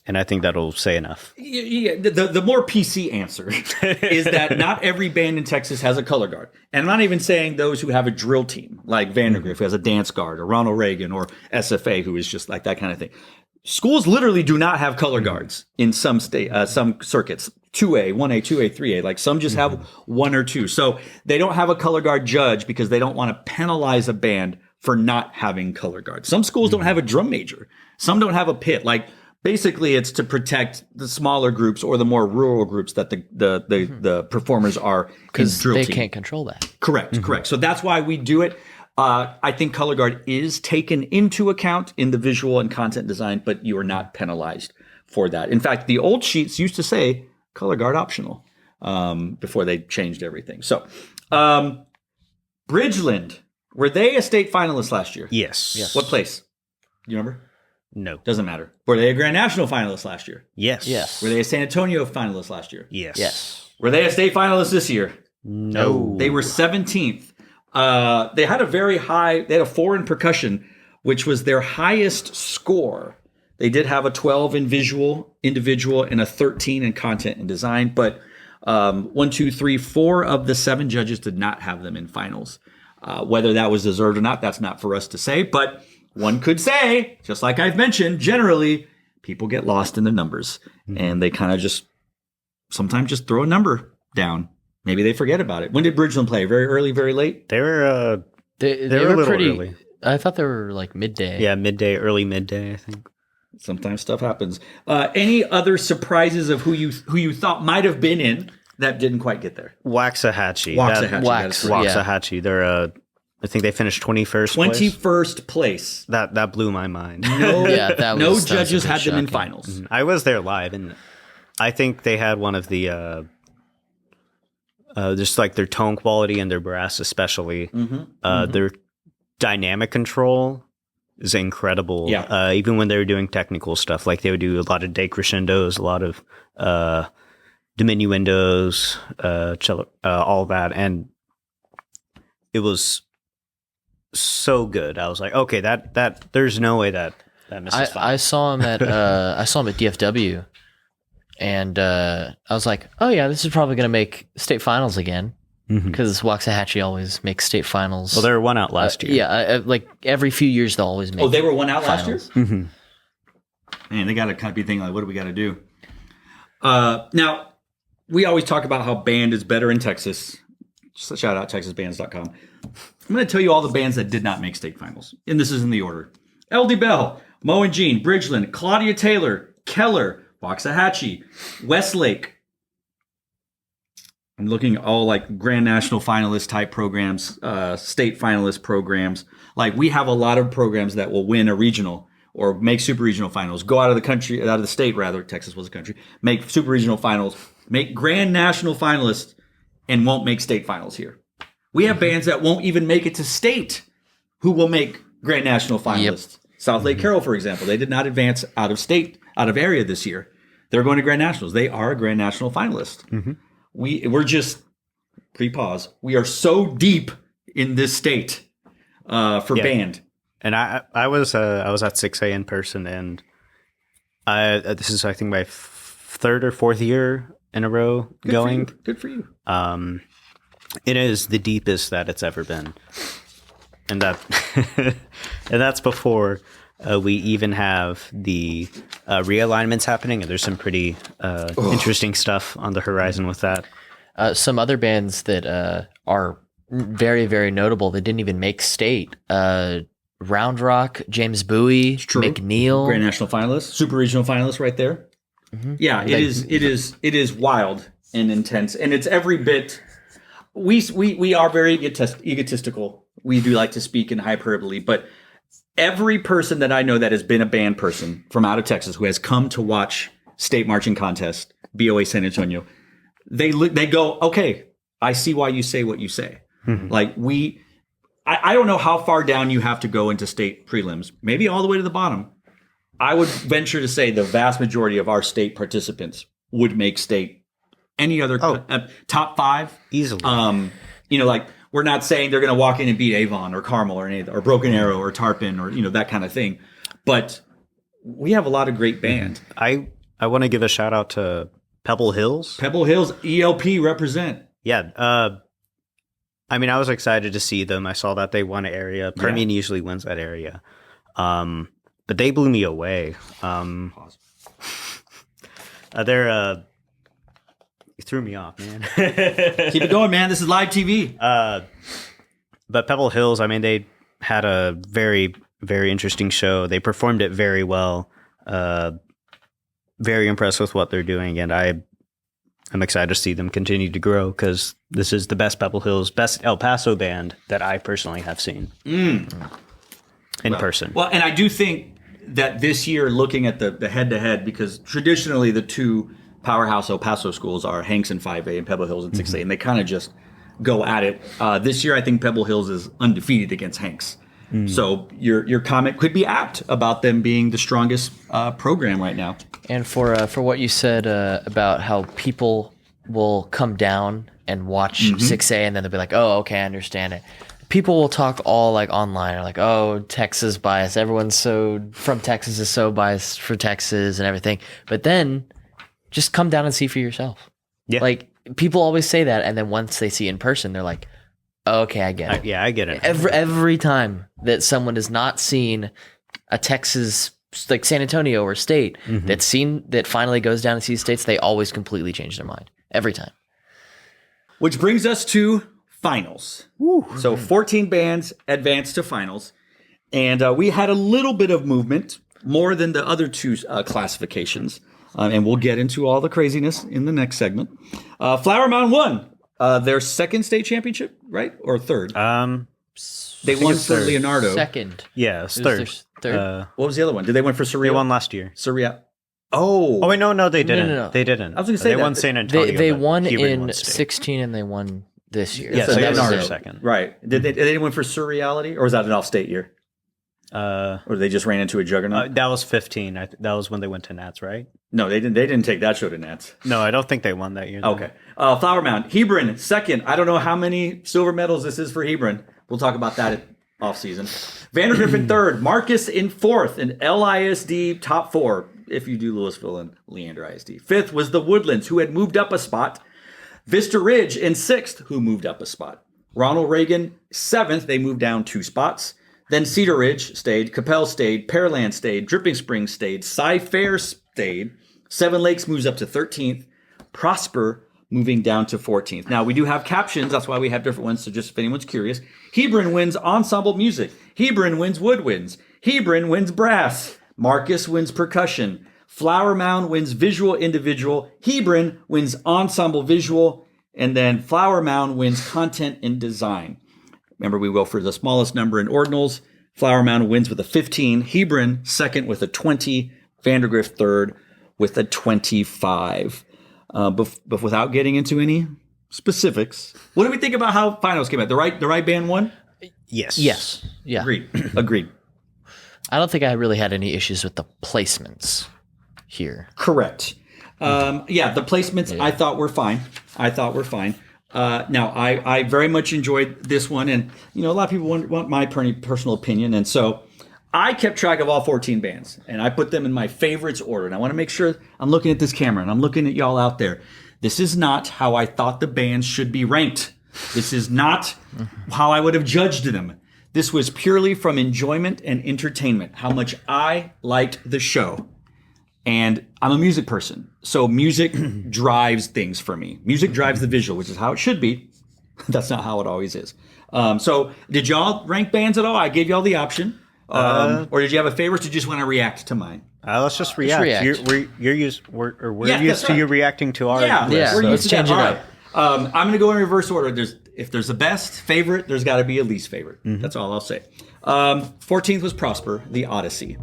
Speaker 2: And I think that'll say enough.
Speaker 1: Yeah, the more PC answer is that not every band in Texas has a color guard. And I'm not even saying those who have a drill team, like Vandergrift, who has a dance guard, or Ronald Reagan, or SFA, who is just like that kind of thing. Schools literally do not have color guards in some some circuits. 2A, 1A, 2A, 3A. Like some just have 1 or 2. So they don't have a color guard judge because they don't want to penalize a band for not having color guards. Some schools don't have a drum major. Some don't have a pit. Like, basically, it's to protect the smaller groups or the more rural groups that the performers are in drill
Speaker 3: they
Speaker 1: team.
Speaker 3: can't control that.
Speaker 1: Correct. So that's why we do it. I think color guard is taken into account in the visual and content design, but you are not penalized for that. In fact, the old sheets used to say color guard optional before they changed everything. So, Bridgeland, were they a state finalist last year?
Speaker 2: Yes.
Speaker 1: What place? Do you remember?
Speaker 2: No.
Speaker 1: Doesn't matter. Were they a Grand National finalist last year?
Speaker 2: Yes.
Speaker 1: Were they a San Antonio finalist last year?
Speaker 2: Yes.
Speaker 1: Were they a state finalist this year?
Speaker 2: No.
Speaker 1: They were 17th. They had a very high, they had a 4 in percussion, which was their highest score. They did have a 12 in visual, individual, and a 13 in content and design, but 1, 2, 3, 4 of the 7 judges did not have them in finals. Whether that was deserved or not, that's not for us to say, but one could say, just like I've mentioned, generally, people get lost in their numbers, and they kind of sometimes just throw a number down. Maybe they forget about it. When did Bridgeland play? Very early, very late?
Speaker 2: They were
Speaker 3: They
Speaker 2: were a
Speaker 3: were
Speaker 2: little
Speaker 3: pretty
Speaker 2: early.
Speaker 3: I thought they were like midday.
Speaker 2: Yeah, early midday, I think.
Speaker 1: Sometimes stuff happens. Any other surprises of who you thought might have been in that didn't quite get there?
Speaker 2: Waxahachie.
Speaker 3: Waxahachie.
Speaker 2: They're I think they finished 21st place.
Speaker 1: 21st place.
Speaker 2: That blew my mind.
Speaker 1: No,
Speaker 3: that
Speaker 1: no
Speaker 3: was
Speaker 1: judges
Speaker 3: a bit
Speaker 1: had them in
Speaker 3: shocking.
Speaker 1: finals.
Speaker 2: I was there live, and I think they had one of the just like their tone quality and their brass especially. Their dynamic control is incredible.
Speaker 1: Yeah.
Speaker 2: Even when they were doing technical stuff, like they would do a lot of decrescendos, a lot of diminuendos, cello, all that, and it was so good. I was like, okay, that there's no way that misses fine.
Speaker 3: I saw him at DFW, and I was like, oh yeah, this is probably gonna make state finals again, because Waxahachie always makes state finals.
Speaker 2: Well, they were one out last year.
Speaker 3: Yeah, like every few years they'll always make.
Speaker 1: Oh, they were one out
Speaker 3: finals.
Speaker 1: last year. Man, they got to kind of be thinking like, what do we got to do? Now, we always talk about how band is better in Texas. Just shout out TexasBands.com. I'm going to tell you all the bands that did not make state finals, and this is in the order: LD Bell, Mo and Jean, Bridgeland, Claudia Taylor, Keller, Waxahachie, Westlake. I'm looking at all like Grand National finalist type programs, state finalist programs. Like we have a lot of programs that will win a regional or make super regional finals, go out of the country, out of the state rather. Texas was a country, make super regional finals, make Grand National finalists, and won't make state finals here. We have bands that won't even make it to state who will make Grand National finalists. Yep. South Lake Carroll, for example, they did not advance out of state, out of area this year. They're going to Grand Nationals. They are a Grand National finalist. We're just pre-pause. We are so deep in this state for band.
Speaker 2: And I was at 6A in person, and this is I think my third or fourth year in a row going.
Speaker 1: Good for you.
Speaker 2: It is the deepest that it's ever been, and that and that's before we even have the realignments happening. And there's some pretty interesting stuff on the horizon with that.
Speaker 3: Some other bands that are very, very notable that didn't even make state. Round Rock, James Bowie, McNeil,
Speaker 1: Grand National finalists, super regional finalists, right there. Yeah, it is wild and intense, and it's every bit. We are very egotistical. We do like to speak in hyperbole, but every person that I know that has been a band person from out of Texas who has come to watch state marching contest, BOA San Antonio, they go, okay, I see why you say what you say. Like I don't know how far down you have to go into state prelims, maybe all the way to the bottom. I would venture to say the vast majority of our state participants would make state. Any other top five
Speaker 2: easily.
Speaker 1: Like we're not saying they're going to walk in and beat Avon or Carmel or anything, or Broken Arrow or Tarpon or that kind of thing. But we have a lot of great band.
Speaker 2: I want to give a shout out to Pebble Hills.
Speaker 1: Pebble Hills ELP represent.
Speaker 2: Yeah. I mean, I was excited to see them. I saw that they won an area. Permian usually wins that area. But they blew me away. You threw me off, man.
Speaker 1: Keep it going, man. This is live TV.
Speaker 2: But Pebble Hills, I mean, they had a very, very interesting show. They performed it very well. Very impressed with what they're doing, and I'm excited to see them continue to grow because this is the best Pebble Hills, best El Paso band that I personally have seen in person.
Speaker 1: Well, and I do think that this year, looking at the head-to-head, because traditionally the two powerhouse El Paso schools are Hanks in 5A and Pebble Hills in 6A, and they kind of just go at it. This year, I think Pebble Hills is undefeated against Hanks. So your comment could be apt about them being the strongest program right now.
Speaker 3: And for what you said about how people will come down and watch 6A and then they'll be like, oh, okay, I understand it. People will talk all like online, or like, oh, Texas bias. Everyone's from Texas is so biased for Texas and everything. But then just come down and see for yourself. Yeah. Like people always say that, and then once they see in person, they're like, oh, okay, I get it.
Speaker 2: I get it.
Speaker 3: Every time that someone has not seen a Texas, like San Antonio or state, that finally goes down and sees states, they always completely change their mind. Every time.
Speaker 1: Which brings us to finals. So 14 bands advanced to finals. And we had a little bit of movement, more than the other two classifications. And we'll get into all the craziness in the next segment. Flower Mound won their second state championship, right? Or third? They won for
Speaker 2: third.
Speaker 1: Leonardo.
Speaker 3: Second.
Speaker 2: Yeah, it's third.
Speaker 3: Third.
Speaker 1: What was the other one? Did they win for Surreal?
Speaker 2: They won last year.
Speaker 1: Surreal. Oh,
Speaker 2: wait, no, they didn't.
Speaker 3: No.
Speaker 2: They didn't.
Speaker 1: I was going to say
Speaker 2: they won San Antonio.
Speaker 3: They won
Speaker 2: Huron
Speaker 3: in
Speaker 2: won state.
Speaker 3: 16 and they won this year.
Speaker 2: Yeah,
Speaker 1: so
Speaker 2: so
Speaker 1: that was
Speaker 2: their
Speaker 1: their
Speaker 2: second.
Speaker 1: Right. Did they win for Surreality, or was that an off-state year? Or they just ran into a juggernaut?
Speaker 2: That was 15. That was when they went to Nats, right?
Speaker 1: No, they didn't. They didn't take that show to Nats.
Speaker 2: No, I don't think they won that year. though.
Speaker 1: Okay. Flower Mound. Hebron, second. I don't know how many silver medals this is for Hebron. We'll talk about that off season. Vandergrift in third. Marcus in fourth. And LISD top four, if you do Louisville and Leander ISD. Fifth was the Woodlands, who had moved up a spot. Vista Ridge in sixth, who moved up a spot. Ronald Reagan, seventh. They moved down 2 spots. Then Cedar Ridge stayed. Capel stayed. Pearland stayed. Dripping Springs stayed. Cy-Fair stayed. Seven Lakes moves up to 13th. Prosper moving down to 14th. Now, we do have captions. That's why we have different ones. So just if anyone's curious. Hebron wins ensemble music. Hebron wins woodwinds. Hebron wins brass. Marcus wins percussion. Flower Mound wins visual individual. Hebron wins ensemble visual. And then Flower Mound wins content and design. Remember, we go for the smallest number in ordinals. Flower Mound wins with a 15. Hebron second with a 20. Vandergrift third with a 25. But without getting into any specifics, what do we think about how finals came out? The right band won?
Speaker 2: Yes.
Speaker 3: Yes. Yeah.
Speaker 1: Agreed.
Speaker 3: I don't think I really had any issues with the placements here.
Speaker 1: Correct. Yeah, the placements I thought were fine. Now, I very much enjoyed this one. And, a lot of people want my personal opinion. And so I kept track of all 14 bands. And I put them in my favorites order. And I want to make sure I'm looking at this camera. And I'm looking at y'all out there. This is not how I thought the bands should be ranked. This is not how I would have judged them. This was purely from enjoyment and entertainment. How much I liked the show. And I'm a music person. So music drives things for me. Music drives the visual, which is how it should be. That's not how it always is. So did y'all rank bands at all? I gave y'all the option. Or did you have a favorite? Or did you just want to react to mine?
Speaker 2: Let's just react. We're used to you reacting to our list.
Speaker 3: Yeah,
Speaker 1: we're
Speaker 3: so
Speaker 1: used
Speaker 3: let's
Speaker 1: to
Speaker 3: change
Speaker 1: that.
Speaker 3: it
Speaker 1: All
Speaker 3: up.
Speaker 1: right. I'm going to go in reverse order. If there's a best favorite, there's got to be a least favorite. That's all I'll say. 14th was Prosper, the Odyssey.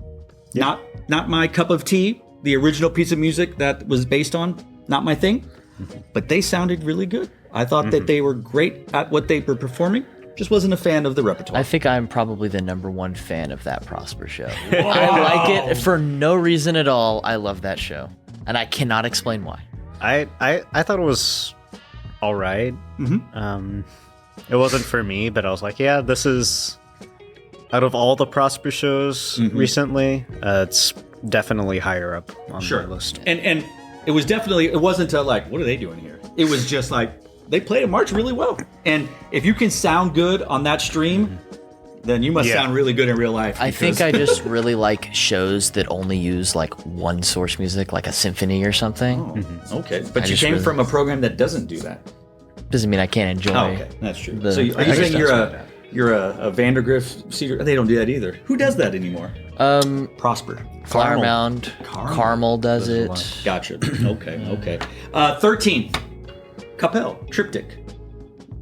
Speaker 1: Yep. Not my cup of tea. The original piece of music that was based on, not my thing, but they sounded really good. I thought that they were great at what they were performing. Just wasn't a fan of the repertoire.
Speaker 3: I think I'm probably the #1 fan of that Prosper show. I like it for no reason at all. I love that show, and I cannot explain why.
Speaker 2: I thought it was all right. It wasn't for me, but I was like, yeah, this is out of all the Prosper shows recently, it's definitely higher up on my list.
Speaker 1: And it wasn't like, what are they doing here? It was just like, they played a march really well. And if you can sound good on that stream, then you must sound really good in real life.
Speaker 3: I think I just really like shows that only use like one source music, like a symphony or something.
Speaker 1: Oh, okay. But you came from a program that doesn't do that.
Speaker 3: Doesn't mean I can't enjoy.
Speaker 1: Oh, okay. That's true. So are you saying you're a Vandergrift Cedar? They don't do that either. Who does that anymore? Prosper.
Speaker 3: Flower Mound. Carmel does it.
Speaker 1: Gotcha. Okay. 13th, Capel, Triptych.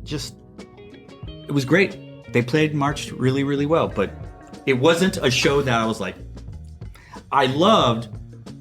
Speaker 1: It was great. They played marched really, really well, but it wasn't a show that I was like, I loved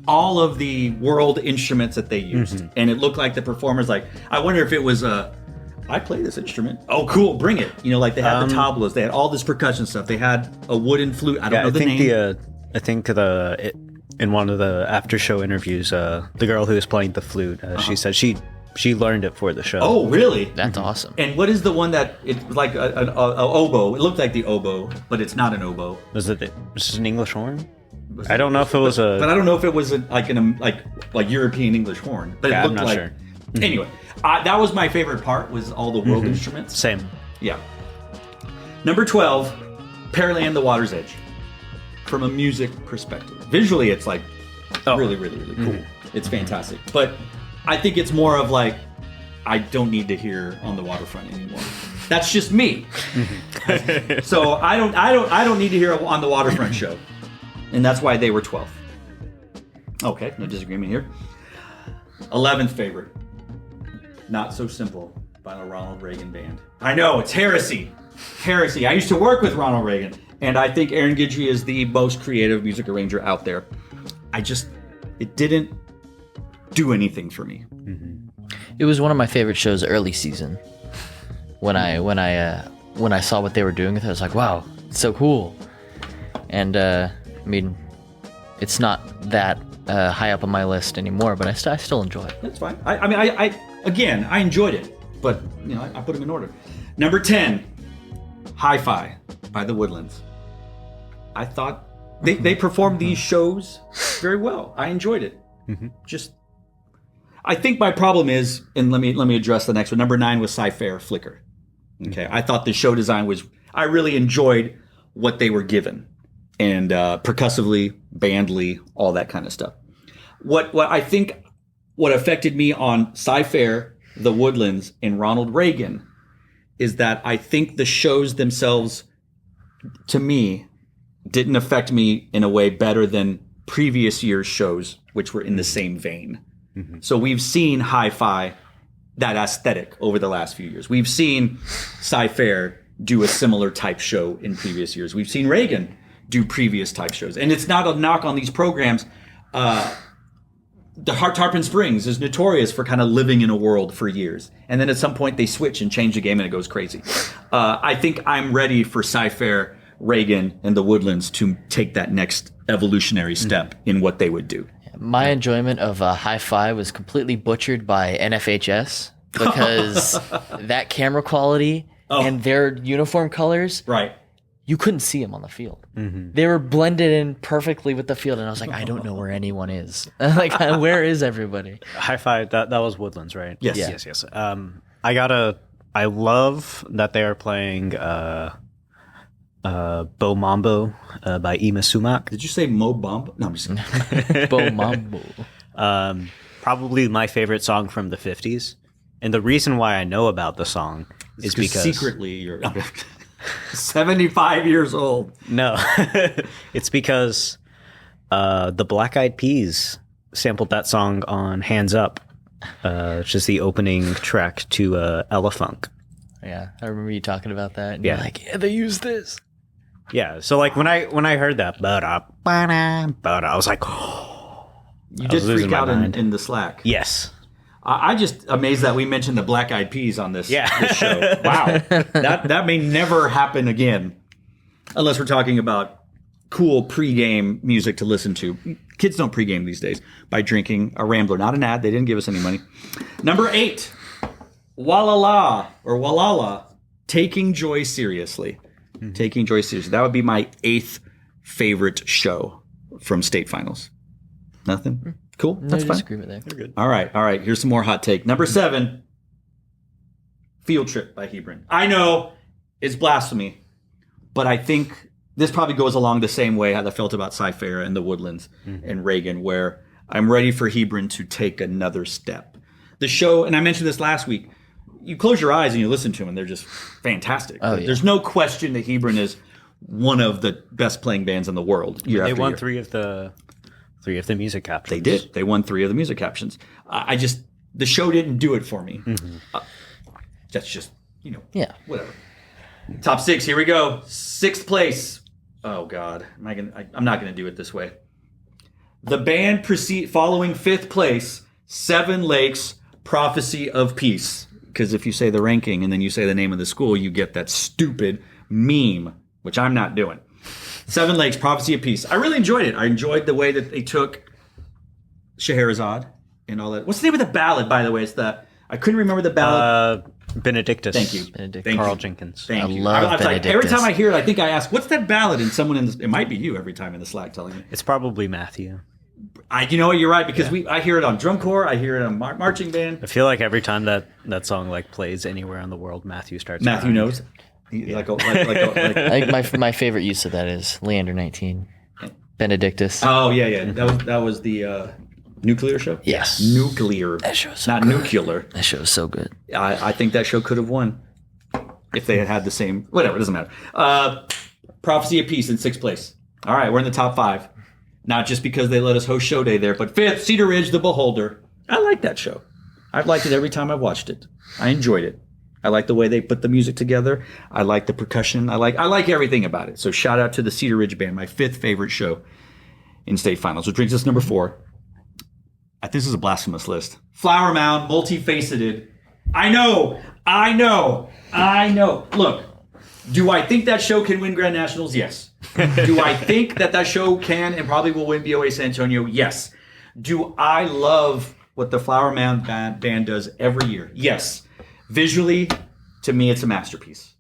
Speaker 1: all of the world instruments that they used. And it looked like the performers, like, I wonder if it was I play this instrument. Oh, cool, bring it. Like they had the tablas, they had all this percussion stuff. They had a wooden flute. I don't know the name.
Speaker 2: I think in one of the after show interviews, the girl who was playing the flute, she said she learned it for the show.
Speaker 1: Oh, really?
Speaker 3: That's awesome.
Speaker 1: And what is the one that it's like an oboe? It looked like the oboe, but it's not an oboe.
Speaker 2: Was it an English horn? I don't know if it was
Speaker 1: but I don't know if it was like European English horn. But it looked
Speaker 2: I'm not
Speaker 1: like.
Speaker 2: sure.
Speaker 1: Anyway, that was my favorite part. Was all the world instruments.
Speaker 2: Same.
Speaker 1: Yeah. Number 12, Pearland, the Water's Edge. From a music perspective, visually, it's like really, really, really cool. It's fantastic. But I think it's more of like, I don't need to hear On the Waterfront anymore. That's just me. So I don't need to hear On the Waterfront show, and that's why they were 12th. Okay, no disagreement here. 11th favorite, Not So Simple by the Ronald Reagan Band. I know, it's heresy. I used to work with Ronald Reagan, and I think Aaron Guidry is the most creative music arranger out there. It didn't do anything for me.
Speaker 3: It was one of my favorite shows early season. When I saw what they were doing with it, I was like, wow, it's so cool. And I mean, it's not that high up on my list anymore, but I still enjoy it.
Speaker 1: That's fine. I mean, I enjoyed it, but I put them in order. Number 10, Hi-Fi by the Woodlands. I thought they performed these shows very well. I enjoyed it. I think my problem is, and let me address the next one. Number 9 was Sci-Fair Flicker. Okay, I thought the show design was. I really enjoyed what they were given, and percussively, bandly, all that kind of stuff. What I think what affected me on Sci-Fair, the Woodlands, and Ronald Reagan is that I think the shows themselves, to me, didn't affect me in a way better than previous year's shows, which were in the same vein. So we've seen Hi-Fi, that aesthetic, over the last few years. We've seen Sci-Fair do a similar type show in previous years. We've seen Reagan do previous type shows. And it's not a knock on these programs. The Tarpon Springs is notorious for kind of living in a world for years. And then at some point they switch and change the game and it goes crazy. I think I'm ready for Sci-Fair, Reagan, and the Woodlands to take that next evolutionary step in what they would do.
Speaker 3: My enjoyment of Hi-Fi was completely butchered by NFHS because that camera quality and their uniform colors,
Speaker 1: Right.
Speaker 3: you couldn't see them on the field. They were blended in perfectly with the field, and I was like, I don't know where anyone is. Like, where is everybody?
Speaker 2: Hi-Fi, that was Woodlands, right?
Speaker 1: Yes.
Speaker 3: Yeah.
Speaker 2: Yes. I love that they are playing Bo Mambo by Ima Sumac.
Speaker 1: Did you say Mo Bomb? No, I'm just kidding.
Speaker 3: Bo Mambo.
Speaker 2: Probably my favorite song from the 50s. And the reason why I know about the song is because
Speaker 1: secretly you're 75 years old.
Speaker 2: No, it's because the Black Eyed Peas sampled that song on Hands Up, which is the opening track to Ella Funk.
Speaker 3: Yeah, I remember you talking about that. And
Speaker 2: Yeah.
Speaker 3: you're like, yeah, they use this.
Speaker 2: Yeah, so like when I heard that, I was like,
Speaker 1: You
Speaker 2: I
Speaker 1: did
Speaker 2: was losing
Speaker 1: freak
Speaker 2: my
Speaker 1: out
Speaker 2: mind.
Speaker 1: in the Slack.
Speaker 2: yes.
Speaker 1: I just amazed that we mentioned the Black Eyed Peas on this,
Speaker 2: Yeah.
Speaker 1: this show. Wow. that may never happen again unless we're talking about cool pregame music to listen to. Kids don't pregame these days by drinking a Rambler. Not an ad. They didn't give us any money. Number 8, Walala or Walala, Taking Joy Seriously. Taking Joy Seriously. That would be my 8th favorite show from state finals. Nothing? Cool.
Speaker 3: No
Speaker 1: That's fine.
Speaker 3: disagreement there.
Speaker 2: You're good.
Speaker 1: All right. Here's some more hot take. Number 7, Field Trip by Hebron. I know it's blasphemy, but I think this probably goes along the same way how I felt about Sci-Fair and the Woodlands and Reagan, where I'm ready for Hebron to take another step. The show, and I mentioned this last week, you close your eyes and you listen to them, and they're just fantastic.
Speaker 3: Oh, yeah.
Speaker 1: There's no question that Hebron is one of the best playing bands in the world. Year
Speaker 2: They
Speaker 1: after
Speaker 2: won
Speaker 1: year.
Speaker 2: three of the music captions.
Speaker 1: They did. They won 3 of the music captions. The show didn't do it for me. That's just,
Speaker 3: Yeah.
Speaker 1: whatever. Top 6, here we go. 6th place. Oh God, I'm not gonna do it this way. The band following 5th place, Seven Lakes Prophecy of Peace. Because if you say the ranking and then you say the name of the school, you get that stupid meme, which I'm not doing. Seven Lakes Prophecy of Peace. I really enjoyed it. I enjoyed the way that they took Scheherazade and all that. What's the name of the ballad, by the way? I couldn't remember the ballad.
Speaker 2: Benedictus.
Speaker 1: Thank you.
Speaker 3: Benedict.
Speaker 1: Thank
Speaker 2: Carl
Speaker 1: you.
Speaker 2: Jenkins.
Speaker 1: Thank you.
Speaker 3: love
Speaker 1: I was like, every
Speaker 3: Benedictus.
Speaker 1: time I hear it, I think I ask, what's that ballad? And someone it might be you every time in the Slack telling me.
Speaker 2: It's probably Matthew.
Speaker 1: You know what? You're right, because I hear it on drum corps. I hear it on marching band.
Speaker 2: I feel like every time that song like plays anywhere in the world, Matthew starts.
Speaker 1: Matthew
Speaker 2: crying.
Speaker 1: knows. Like
Speaker 3: I think my favorite use of that is Leander 19. Benedictus.
Speaker 1: oh yeah. That was the nuclear show.
Speaker 3: Yes.
Speaker 1: Nuclear.
Speaker 3: That show is so
Speaker 1: Not
Speaker 3: good.
Speaker 1: nuclear.
Speaker 3: That show is so good.
Speaker 1: I think that show could have won if they had had the same. Whatever, it doesn't matter. Prophecy of Peace in 6th place. All right, we're in the top 5. Not just because they let us host show day there, but 5th, Cedar Ridge, The Beholder. I like that show. I've liked it every time I've watched it. I enjoyed it. I like the way they put the music together. I like the percussion. I like everything about it. So shout out to the Cedar Ridge Band, my 5th favorite show in state finals, which brings us number 4. This is a blasphemous list. Flower Mound, multifaceted. I know. Look, do I think that show can win Grand Nationals? Yes. Do I think that show can and probably will win BOA San Antonio? Yes. Do I love what the Flower Mound band does every year? Yes. Visually, to me, it's a masterpiece.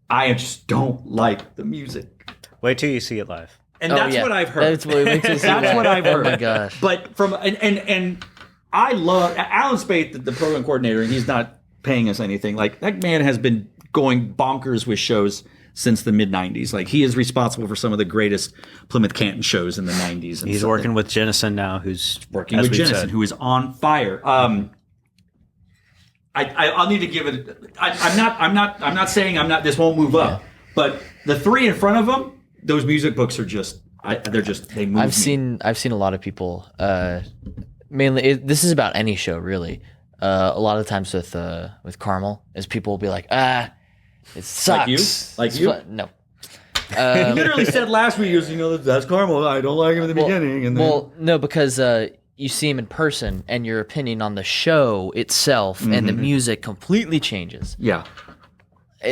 Speaker 1: I just don't like the music.
Speaker 2: Wait till you see it live.
Speaker 1: And that's what I've heard.
Speaker 3: That's what
Speaker 1: I've heard.
Speaker 3: Oh my gosh.
Speaker 1: But and I love Alan Spate, the program coordinator, and he's not paying us anything. Like, that man has been going bonkers with shows since the mid 90s. Like, he is responsible for some of the greatest Plymouth Canton shows in the 90s. And
Speaker 2: he's working with Jennison now, who's
Speaker 1: working with Jennison, who is on fire. I'll need to give it. I'm not saying this won't move up, but the three in front of them, those music books are just. They move.
Speaker 3: I've seen a lot of people. Mainly, this is about any show really. A lot of times with Carmel, is people will be like, it sucks.
Speaker 1: Like you?
Speaker 3: No.
Speaker 1: He literally said last week, that's Carmel. I don't like him at the beginning. And then...
Speaker 3: no, because you see him in person, and your opinion on the show itself and the music completely changes.
Speaker 1: Yeah.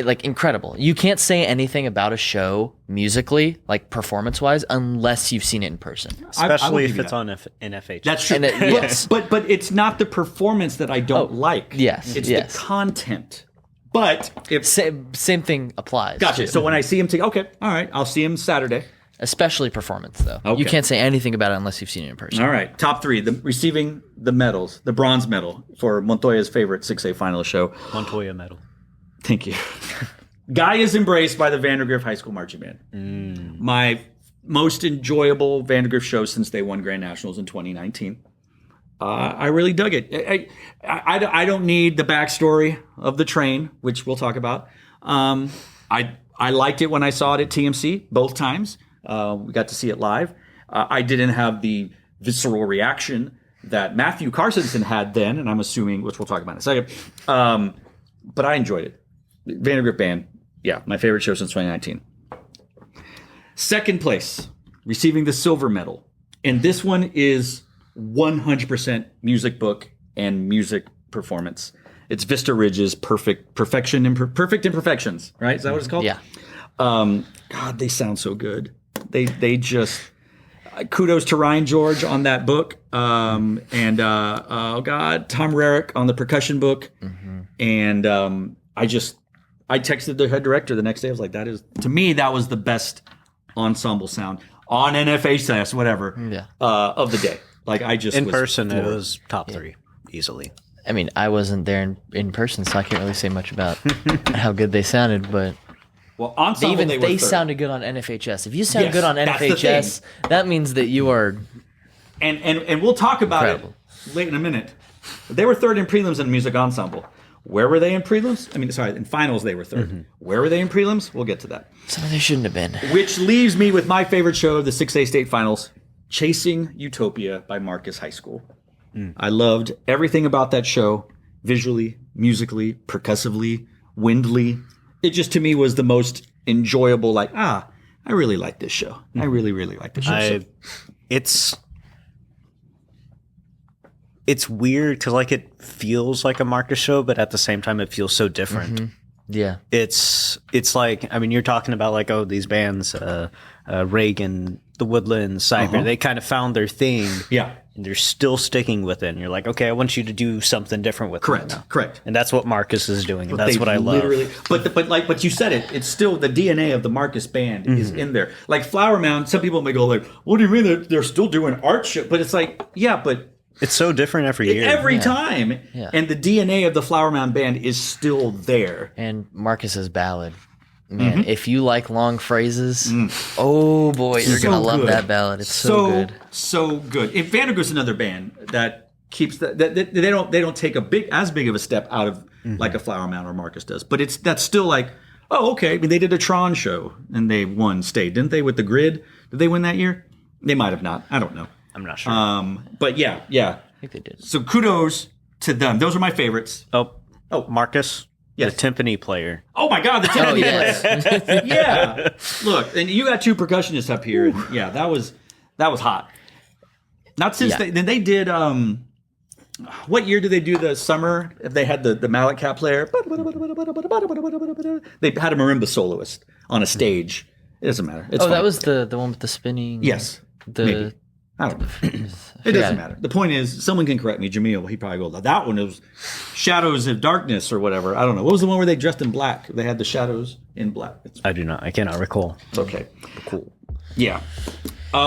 Speaker 3: Like, incredible. You can't say anything about a show musically, like performance-wise, unless you've seen it in person.
Speaker 2: Especially if it's on FHS.
Speaker 1: That's true.
Speaker 3: Yes.
Speaker 1: But it's not the performance that I don't like.
Speaker 3: Yes.
Speaker 1: It's the content. But if
Speaker 3: same thing applies.
Speaker 1: Gotcha. So when I see him, okay, all right, I'll see him Saturday.
Speaker 3: Especially performance, though.
Speaker 1: Okay.
Speaker 3: You can't say anything about it unless you've seen it in person.
Speaker 1: All right, top three. Receiving the medals, the bronze medal for Montoya's favorite 6A finalist show.
Speaker 2: Montoya medal.
Speaker 1: Thank you. Guy is embraced by the Vandergrift High School Marching Band. My most enjoyable Vandergrift show since they won Grand Nationals in 2019. I really dug it. I don't need the backstory of the train, which we'll talk about. I liked it when I saw it at TMC both times. We got to see it live. I didn't have the visceral reaction that Matthew Carsonson had then, and I'm assuming, which we'll talk about in a second. But I enjoyed it. Vandergrift Band, my favorite show since 2019. Second place, receiving the silver medal. And this one is 100% music book and music performance. It's Vista Ridge's Perfect Imperfections, right? Is that what it's called?
Speaker 3: Yeah.
Speaker 1: God, they sound so good. They just kudos to Ryan George on that book, and Tom Rarick on the percussion book, and I texted the head director the next day. I was like, to me that was the best ensemble sound on NFHS, whatever, of the day. Like, I just
Speaker 2: in
Speaker 1: was
Speaker 2: person,
Speaker 1: floored.
Speaker 2: it was top three easily.
Speaker 3: I mean, I wasn't there in person, so I can't really say much about how good they sounded, but.
Speaker 1: Well, ensemble
Speaker 3: They sounded good on NFHS. If you sound good on
Speaker 1: that's the
Speaker 3: NFHS, that means that you are.
Speaker 1: And we'll talk about
Speaker 3: incredible.
Speaker 1: it late in a minute. They were third in prelims in music ensemble. Where were they in prelims? In finals they were third. Where were they in prelims? We'll get to that.
Speaker 3: Some of they shouldn't have been.
Speaker 1: Which leaves me with my favorite show of the 6A state finals, Chasing Utopia by Marcus High School. I loved everything about that show, visually, musically, percussively, windly. It just, to me, was the most enjoyable, I really like this show. I really, really like this show.
Speaker 2: It's weird because, it feels like a Marcus show, but at the same time, it feels so different.
Speaker 3: Yeah.
Speaker 2: It's like, you're talking about, these bands, Reagan, The Woodlands, Cyber, they kind of found their thing.
Speaker 1: Yeah.
Speaker 2: And they're still sticking with it. And you're like, okay, I want you to do something different with it now.
Speaker 1: Correct.
Speaker 2: And that's what Marcus is doing. And that's what I love.
Speaker 1: But you said it. It's still the DNA of the Marcus band is in there. Like Flower Mound, some people may go what do you mean they're still doing art shit? But it's but
Speaker 2: it's so different every year.
Speaker 1: Every time.
Speaker 3: Yeah.
Speaker 1: And the DNA of the Flower Mound band is still there.
Speaker 3: And Marcus's ballad. Man, if you like long phrases, oh boy, you're
Speaker 1: So
Speaker 3: going to love
Speaker 1: good.
Speaker 3: that ballad. It's so good.
Speaker 1: So good. And Vandergrift's another band that keeps that they don't take as big of a step out of like a Flower Mound or Marcus does. But that's still okay. They did a Tron show and they won state, didn't they, with the Grid? Did they win that year? They might have not. I don't know.
Speaker 2: I'm not sure.
Speaker 1: But yeah.
Speaker 3: I think they did.
Speaker 1: So kudos to them. Those are my favorites.
Speaker 2: Oh, Marcus.
Speaker 1: Yes.
Speaker 2: The timpani player.
Speaker 1: Oh my God, the timpani
Speaker 3: yes.
Speaker 1: player. Yeah. Look, and you got two percussionists up here. And that was hot. Not since they did. What year did they do the summer? If they had the mallet cap player, they had a marimba soloist on a stage. It doesn't matter. It's
Speaker 3: Oh,
Speaker 1: fine.
Speaker 3: that was the one with the spinning.
Speaker 1: Yes.
Speaker 3: The
Speaker 1: Maybe. I don't know. It doesn't matter. The point is, someone can correct me. Jamil, he probably go, that one was Shadows of Darkness or whatever. I don't know. What was the one where they dressed in black? They had the shadows in black.
Speaker 2: I do not. I cannot recall.
Speaker 1: It's okay. Cool. Yeah.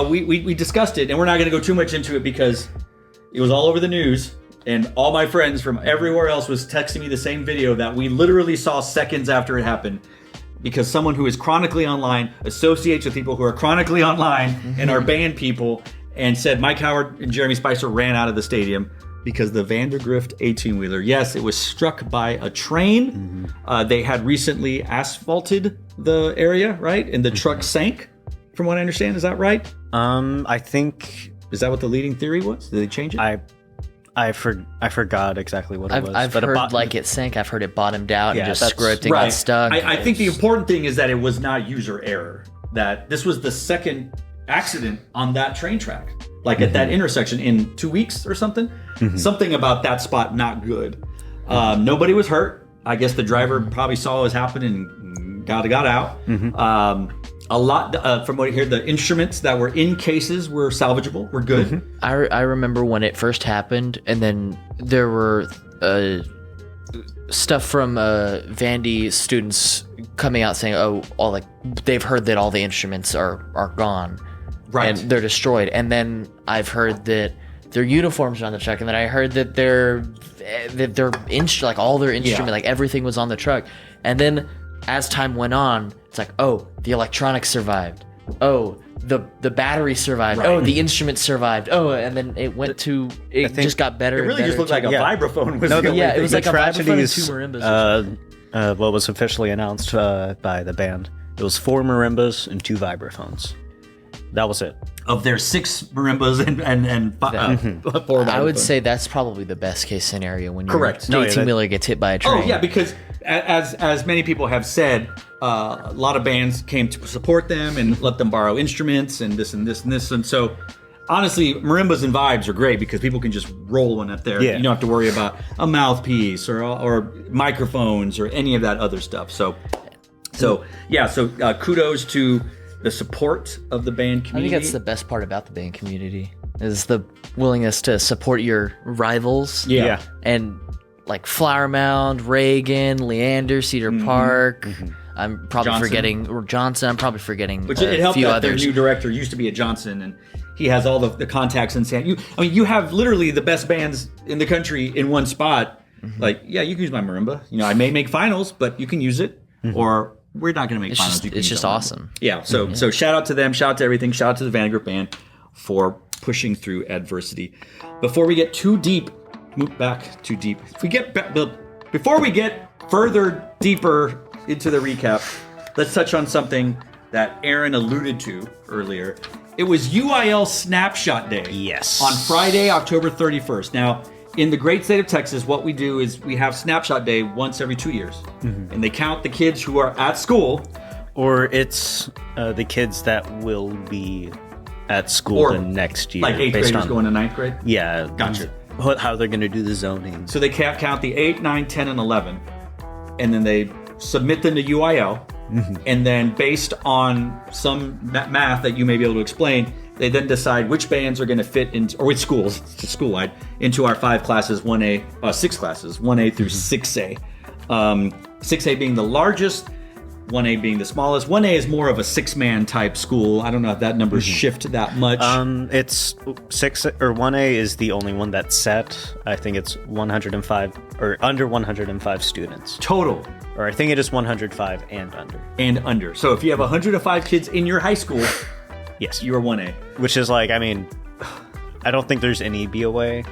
Speaker 1: We discussed it, and we're not going to go too much into it because it was all over the news, and all my friends from everywhere else was texting me the same video that we literally saw seconds after it happened. Because someone who is chronically online associates with people who are chronically online and are banned people, and said Mike Howard and Jeremy Spicer ran out of the stadium because the Vandergrift 18-wheeler, yes, it was struck by a train. They had recently asphalted the area, right? And the truck sank, from what I understand. Is that right?
Speaker 2: I think...
Speaker 1: Is that what the leading theory was? Did they change it?
Speaker 2: I forgot exactly what it was.
Speaker 3: I've heard like it sank. I've heard it bottomed out and just
Speaker 2: that's
Speaker 3: scraped and got stuck.
Speaker 1: I think the important thing is that it was not user error. That this was the second accident on that train track, like at that intersection in 2 weeks or something. Something about that spot not good. Nobody was hurt. I guess the driver probably saw what was happening and got out. A lot, from what I hear, the instruments that were in cases were salvageable, were good.
Speaker 3: I remember when it first happened, and then there were stuff from Vandy students coming out saying, all like they've heard that all the instruments are gone,
Speaker 1: Right.
Speaker 3: and they're destroyed. And then I've heard that their uniforms are on the truck, and then I heard that their like all their instrument, like everything was on the truck. And then as time went on, it's like, the electronics survived. The battery survived.
Speaker 1: Right.
Speaker 3: The instrument survived. And then it went to, it just got better.
Speaker 1: It really just looked like a vibraphone. Was
Speaker 3: it was like a vibraphone and 2
Speaker 2: tragedies,
Speaker 3: marimbas.
Speaker 2: what was officially announced by the band, it was 4 marimbas and 2 vibraphones. That was it.
Speaker 1: Of their 6 marimbas and 4
Speaker 3: I would
Speaker 1: vibraphones.
Speaker 3: say that's probably the best case scenario when your
Speaker 1: Correct.
Speaker 3: 18-wheeler gets hit by a train.
Speaker 1: Oh yeah, because as many people have said, a lot of bands came to support them and let them borrow instruments and this and this and this. And so, honestly, marimbas and vibes are great because people can just roll one up there.
Speaker 2: Yeah.
Speaker 1: You don't have to worry about a mouthpiece or microphones or any of that other stuff. So kudos to the support of the band
Speaker 3: I
Speaker 1: community.
Speaker 3: think that's the best part about the band community is the willingness to support your rivals.
Speaker 1: Yeah.
Speaker 3: And like Flower Mound, Reagan, Leander, Cedar Park. I'm probably
Speaker 1: Johnson.
Speaker 3: forgetting Johnson. I'm probably forgetting
Speaker 1: Which
Speaker 3: a
Speaker 1: it helped
Speaker 3: few
Speaker 1: that
Speaker 3: others.
Speaker 1: their new director used to be at Johnson, and he has all the contacts in San. You have literally the best bands in the country in one spot. Like, yeah, you can use my marimba. I may make finals, but you can use it, or we're not going to make
Speaker 3: It's
Speaker 1: finals.
Speaker 3: just,
Speaker 1: You can
Speaker 3: it's
Speaker 1: use
Speaker 3: just
Speaker 1: that marimba.
Speaker 3: awesome.
Speaker 1: Yeah. So shout out to them. Shout out to everything. Shout out to the Vandergrift band for pushing through adversity. Before we get too deep, move back too deep. Before we get further deeper into the recap, let's touch on something that Aaron alluded to earlier. It was UIL Snapshot Day.
Speaker 2: Yes.
Speaker 1: On Friday, October 31st. Now, in the great state of Texas, what we do is we have Snapshot Day once every 2 years. And they count the kids who are at school.
Speaker 2: Or it's the kids that will be at school
Speaker 1: Or
Speaker 2: the next year.
Speaker 1: Like 8th
Speaker 2: based
Speaker 1: graders
Speaker 2: on,
Speaker 1: going to 9th grade.
Speaker 2: Yeah.
Speaker 1: Gotcha.
Speaker 2: How they're going to do the zoning.
Speaker 1: So they count the 8, 9, 10, and 11. And then they submit them to UIL. And then based on some math that you may be able to explain, they then decide which bands are going to fit into, or which schools, it's school-wide, into our 5 classes, 6 classes, 1A through 6A. 6A being the largest, 1A being the smallest. 1A is more of a 6-man type school. I don't know if that number shift that much.
Speaker 2: It's 6 or 1A is the only one that's set. I think it's 105 or under 105 students.
Speaker 1: Total.
Speaker 2: Or I think it is 105 and under.
Speaker 1: And under. So if you have 105 kids in your high school,
Speaker 2: Yes.
Speaker 1: you're 1A.
Speaker 2: Which is like, I mean, I don't think there's any BOA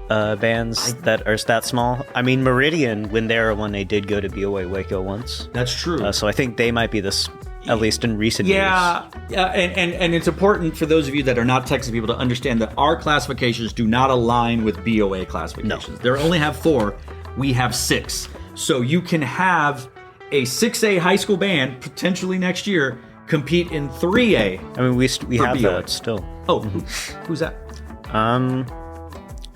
Speaker 2: bands that are that small. I mean, Meridian, when they were 1A, did go to BOA Waco once.
Speaker 1: That's true.
Speaker 2: So I think they might be this, at least in recent years.
Speaker 1: Yeah, and it's important for those of you that are not Texas people to understand that our classifications do not align with BOA classifications. They only have 4. We have 6. So you can have a 6A high school band potentially next year compete in 3A.
Speaker 2: I mean, we have
Speaker 1: BOA.
Speaker 2: that still.
Speaker 1: Oh, who's that?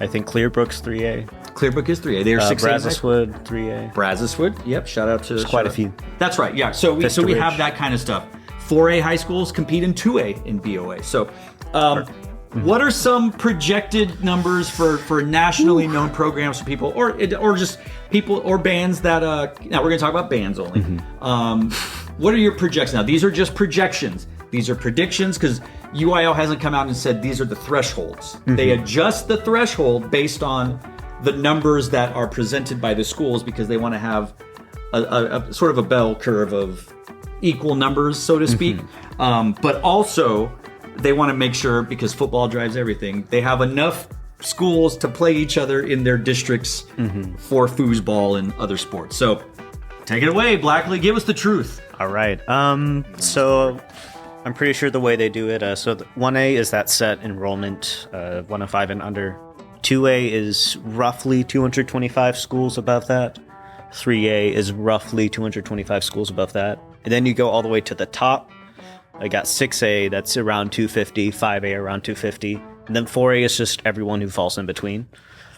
Speaker 2: I think Clearbrook's 3A.
Speaker 1: Clearbrook is 3A. They are 6A.
Speaker 2: Brazoswood 3A.
Speaker 1: Brazoswood. Yep. Shout out to
Speaker 2: There's quite a few.
Speaker 1: That's right. Yeah. So we
Speaker 2: Ridge.
Speaker 1: have that kind of stuff. 4A high schools compete in 2A in BOA. So, what are some projected numbers for nationally known programs for people, or just people or bands that? Now we're going to talk about bands only. What are your projections? Now these are just projections. These are predictions because UIL hasn't come out and said these are the thresholds. They adjust the threshold based on the numbers that are presented by the schools because they want to have a sort of a bell curve of equal numbers, so to speak. But also they want to make sure, because football drives everything, they have enough schools to play each other in their districts for foosball and other sports. So take it away, Blackley. Give us the truth.
Speaker 2: All right. So I'm pretty sure the way they do it, so 1A is that set enrollment, 105 and under. 2A is roughly 225 schools above that. 3A is roughly 225 schools above that. And then you go all the way to the top. I got 6A, that's around 250, 5A around 250. And then 4A is just everyone who falls in between.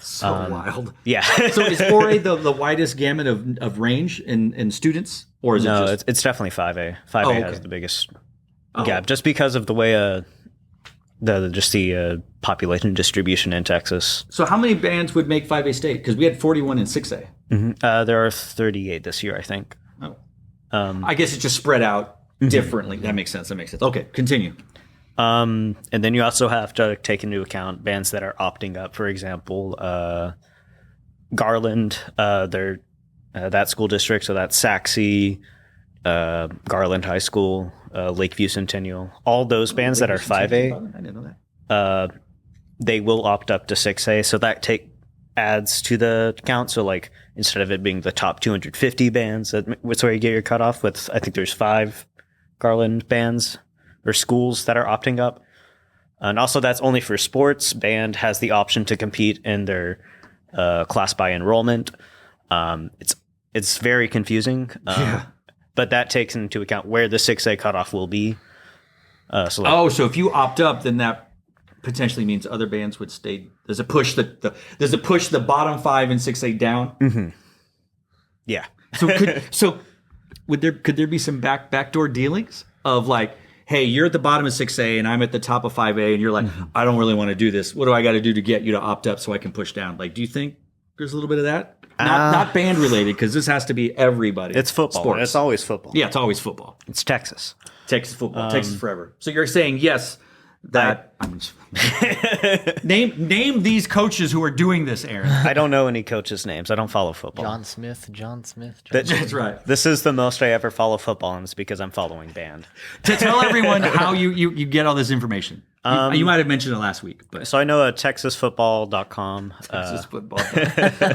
Speaker 1: So wild.
Speaker 2: Yeah.
Speaker 1: So is 4A the widest gamut of range in students? Or is
Speaker 2: no,
Speaker 1: it just...
Speaker 2: it's definitely 5A. 5A has the biggest gap, just because of the way the population distribution in Texas.
Speaker 1: So how many bands would make 5A state? Because we had 41 in 6A.
Speaker 2: There are 38 this year, I think.
Speaker 1: Oh. I guess it's just spread out differently. That makes sense. Okay, continue.
Speaker 2: And then you also have to take into account bands that are opting up. For example, Garland, they're that school district, so that's Saxe, Garland High School, Lakeview Centennial. All those bands that are 5A,
Speaker 1: I didn't know that.
Speaker 2: They will opt up to 6A, so that adds to the count. So like instead of it being the top 250 bands, that's where you get your cutoff with. I think there's 5 Garland bands or schools that are opting up, and also that's only for sports. Band has the option to compete in their class by enrollment. It's very confusing, but that takes into account where the 6A cutoff will be. So
Speaker 1: if you opt up, then that potentially means other bands would stay. Does it push the bottom 5 and 6A down?
Speaker 2: Yeah.
Speaker 1: So could there be some backdoor dealings of like, hey, you're at the bottom of 6A and I'm at the top of 5A, and you're like, I don't really want to do this. What do I got to do to get you to opt up so I can push down? Like, do you think there's a little bit of that? Not band related, because this has to be everybody.
Speaker 2: It's football.
Speaker 1: Sports.
Speaker 2: It's always football.
Speaker 1: Yeah, it's always football.
Speaker 2: It's Texas.
Speaker 1: Texas football. Texas forever. So you're saying yes. Name these coaches who are doing this, Aaron.
Speaker 2: I don't know any coaches' names. I don't follow football.
Speaker 3: John Smith.
Speaker 1: That's right.
Speaker 2: This is the most I ever follow football, and it's because I'm following band.
Speaker 1: To tell everyone how you get all this information. You might have mentioned it last week. But.
Speaker 2: So I know TexasFootball.com.
Speaker 1: Texas football.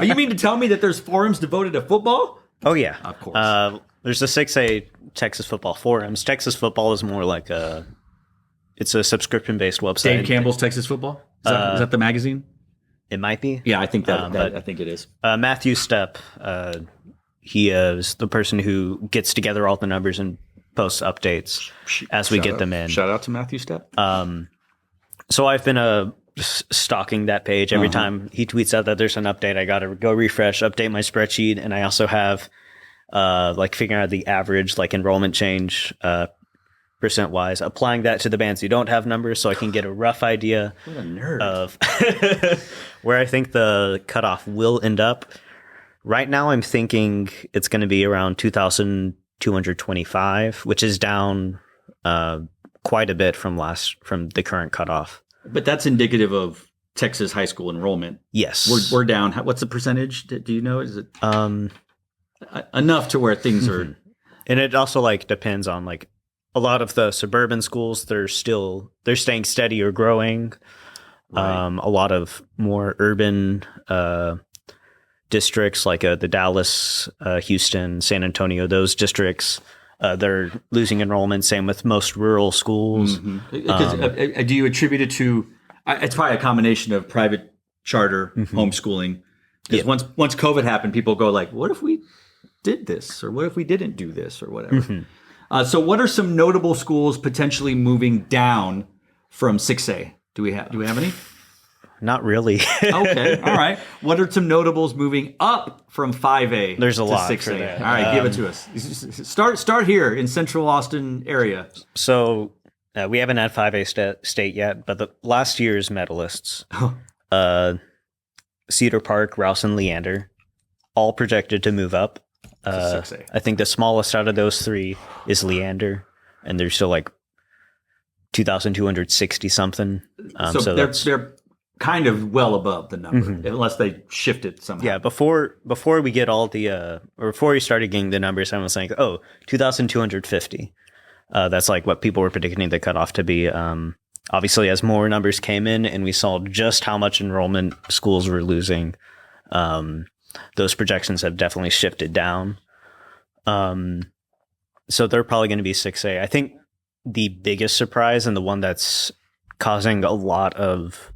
Speaker 1: You mean to tell me that there's forums devoted to football?
Speaker 2: Oh, yeah.
Speaker 1: Of course.
Speaker 2: There's the 6A Texas football forums. Texas football is more like it's a subscription-based website.
Speaker 1: Dave Campbell's Texas Football? Is that the magazine?
Speaker 2: It might be.
Speaker 1: Yeah, I think I think it is.
Speaker 2: Matthew Stepp, he is the person who gets together all the numbers and posts updates as we get them in.
Speaker 1: Shout out to Matthew Stepp.
Speaker 2: So I've been stalking that page. Every time he tweets out that there's an update, I got to go refresh, update my spreadsheet, and I also have figuring out the average enrollment change percent wise, applying that to the bands who don't have numbers, so I can get a rough idea
Speaker 1: what a nerd.
Speaker 2: Of where I think the cutoff will end up. Right now, I'm thinking it's going to be around 2,225, which is down quite a bit from the current cutoff.
Speaker 1: But that's indicative of Texas high school enrollment.
Speaker 2: Yes,
Speaker 1: we're down. What's the percentage? Do you know? Is it enough to where things are?
Speaker 2: And it also depends on a lot of the suburban schools. They're staying steady or growing. Right. A lot of more urban districts the Dallas, Houston, San Antonio, those districts, they're losing enrollment. Same with most rural schools.
Speaker 1: Do you attribute it to? It's probably a combination of private charter homeschooling. Because once COVID happened, people go what if we did this, or what if we didn't do this, or whatever. So what are some notable schools potentially moving down from 6A? Do we have any?
Speaker 2: Not really.
Speaker 1: Okay, all right. What are some notables moving up from 5A?
Speaker 2: There's a
Speaker 1: to
Speaker 2: lot
Speaker 1: 6A?
Speaker 2: for that.
Speaker 1: All right, give it to us. Start here in Central Austin area.
Speaker 2: So we haven't had 5A state yet, but the last year's medalists, Cedar Park, Rouse, and Leander, all projected to move up.
Speaker 1: 6A.
Speaker 2: I think the smallest out of those three is Leander, and they're still like 2,260 something.
Speaker 1: So they're kind of well above the number, unless they shift it somehow.
Speaker 2: Yeah, before we get all the or before we started getting the numbers, I was like, 2,250. That's like what people were predicting the cutoff to be. Obviously, as more numbers came in and we saw just how much enrollment schools were losing, those projections have definitely shifted down. So they're probably going to be 6A. I think the biggest surprise and the one that's causing a lot of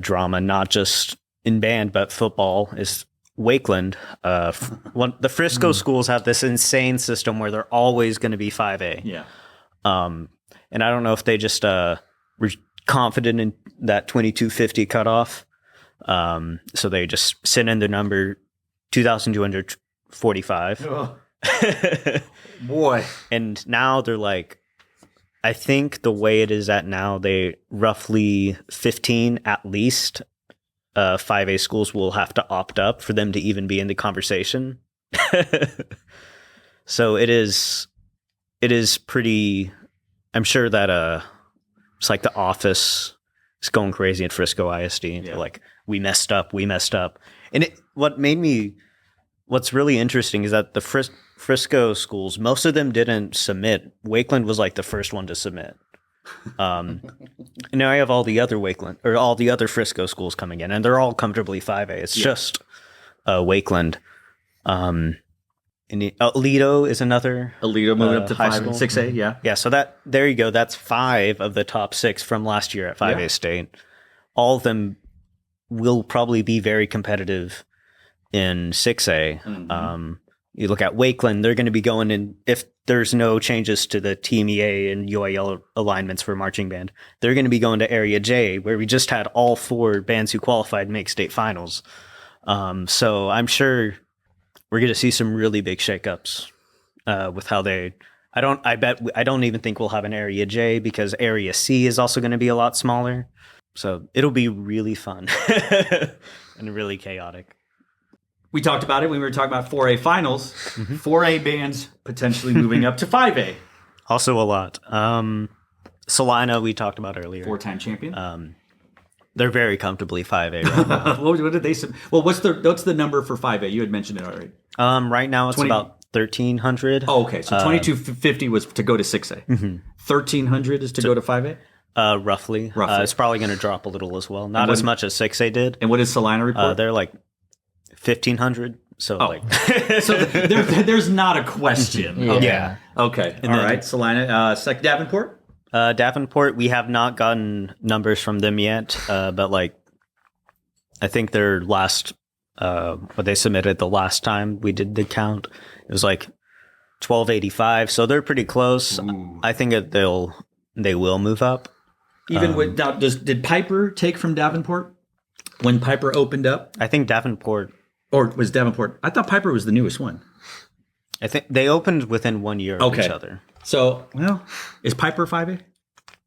Speaker 2: drama, not just in band, but football, is Wakeland. The Frisco schools have this insane system where they're always going to be 5A.
Speaker 1: Yeah.
Speaker 2: And I don't know if they just were confident in that 2250 cutoff. So they just sent in the number 2,245.
Speaker 1: Oh. Boy.
Speaker 2: And now they're like, I think the way it is at now, they roughly 15 at least 5A schools will have to opt up for them to even be in the conversation. So it is pretty, I'm sure that it's like The Office is going crazy in Frisco ISD. Yeah. They're like, we messed up. And what's really interesting is that the Frisco schools, most of them didn't submit. Wakeland was like the first one to submit. And now I have all the other Frisco schools coming in, and they're all comfortably 5A. It's just Wakeland. And Alito is another.
Speaker 1: Alito moving up to
Speaker 2: high
Speaker 1: 5,
Speaker 2: school.
Speaker 1: 6A, yeah.
Speaker 2: Yeah, so there you go. That's 5 of the top 6 from last year at 5A state. All of them will probably be very competitive in 6A. Mm-hmm. You look at Wakeland, they're going to be going in, if there's no changes to the Team EA and UIL alignments for marching band, they're going to be going to Area J, where we just had all 4 bands who qualified make state finals. So I'm sure we're going to see some really big shakeups with how they. I don't even think we'll have an Area J, because Area C is also going to be a lot smaller. So it'll be really fun and really chaotic.
Speaker 1: We talked about it when we were talking about 4A finals. 4A bands potentially moving up to 5A.
Speaker 2: Also a lot. Salina, we talked about earlier.
Speaker 1: 4-time champion.
Speaker 2: They're very comfortably 5A right now.
Speaker 1: What did they? Well, what's the number for 5A? You had mentioned it already.
Speaker 2: Right now it's about 1,300.
Speaker 1: Oh, okay. So 2250 was to go to 6A. 1,300 is to go to 5A.
Speaker 2: Roughly. It's probably going to drop a little as well. Not as much as 6A did.
Speaker 1: And what does Salina report?
Speaker 2: They're like 1,500. So
Speaker 1: so there's not a question. Okay.
Speaker 2: Yeah.
Speaker 1: Okay. All right. Salina. Davenport.
Speaker 2: Davenport, we have not gotten numbers from them yet, but like, I think their last, what they submitted the last time we did the count, it was like 1,285. So they're pretty close. Ooh. I think that they will move up.
Speaker 1: Even with now, did Piper take from Davenport when Piper opened up?
Speaker 2: I think Davenport.
Speaker 1: Or was Davenport? I thought Piper was the newest one.
Speaker 2: I think they opened within 1 year of each other.
Speaker 1: So, is Piper 5A?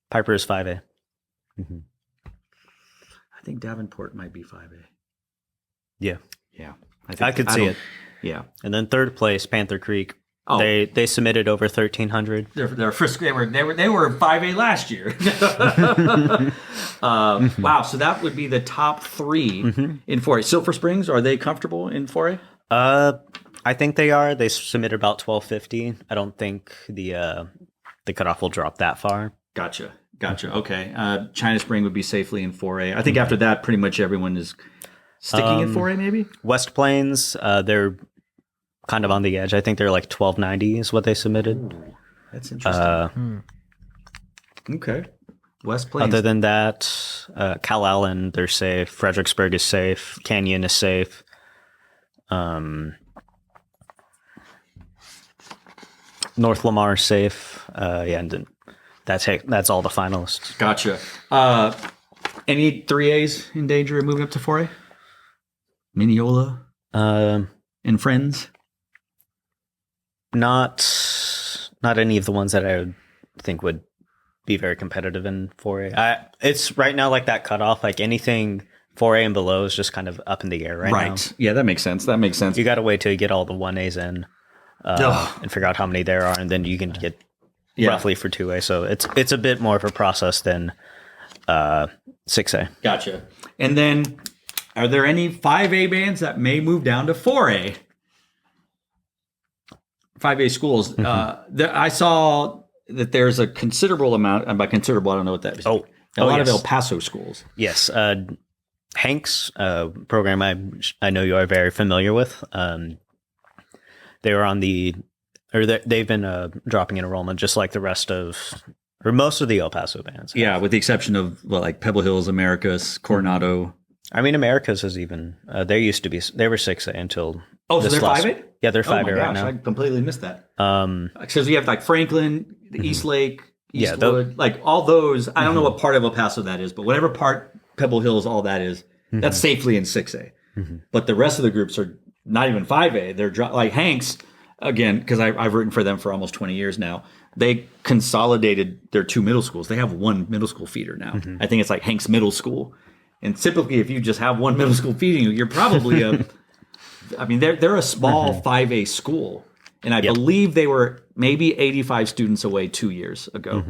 Speaker 2: Piper is 5A.
Speaker 1: Mm-hmm. I think Davenport might be 5A.
Speaker 2: Yeah.
Speaker 1: Yeah.
Speaker 2: I could see it.
Speaker 1: Yeah.
Speaker 2: And then third place, Panther Creek. Oh. They submitted over 1,300.
Speaker 1: They're Frisco. They were 5A last year. Wow. So that would be the top 3 in 4A. Sulphur Springs, are they comfortable in 4A?
Speaker 2: I think they are. They submitted about 1,250. I don't think the cutoff will drop that far.
Speaker 1: Gotcha. Okay. China Spring would be safely in 4A. I think after that, pretty much everyone is sticking in 4A. Maybe
Speaker 2: West Plains. They're kind of on the edge. I think they're like 1,290 is what they submitted.
Speaker 1: Ooh, that's interesting. Okay. West Plains.
Speaker 2: Other than that, Cal Allen, they're safe. Fredericksburg is safe. Canyon is safe. North Lamar is safe. And then that's all the finalists.
Speaker 1: Gotcha. Any 3As in danger of moving up to 4A? Mineola and friends?
Speaker 2: Not any of the ones that I would think would be very competitive in 4A. It's right now like that cutoff, like anything 4A and below is just kind of up in the air right now.
Speaker 1: Yeah, that makes sense. You
Speaker 2: got to wait till you get all the 1As in and figure out how many there are, and then you can get roughly for 2A. So it's a bit more of a process than 6A.
Speaker 1: Gotcha. And then are there any 5A bands that may move down to 4A? 5A schools. I saw that there's a considerable amount, and by considerable, I don't know what that is. A lot of El Paso schools.
Speaker 2: Yes. Hank's program I know you are very familiar with. They were on they've been dropping in enrollment just like the rest of, or most of the El Paso bands.
Speaker 1: Yeah, with the exception of like Pebble Hills, Americas, Coronado.
Speaker 2: I mean, Americas is even, they used to be, they were 6A until.
Speaker 1: Oh, so they're 5A?
Speaker 2: Yeah, they're 5A right now.
Speaker 1: I completely missed that. Because we have like Franklin, East Lake, Eastwood, like all those. I don't know what part of El Paso that is, but whatever part, Pebble Hills, all that is, that's safely in 6A. But the rest of the groups are not even 5A. They're like Hanks, again, because I've written for them for almost 20 years now. They consolidated their 2 middle schools. They have 1 middle school feeder now. I think it's like Hanks Middle School. And typically, if you just have 1 middle school feeding you, you're probably they're a small 5A school. And I believe they were maybe 85 students away 2 years ago.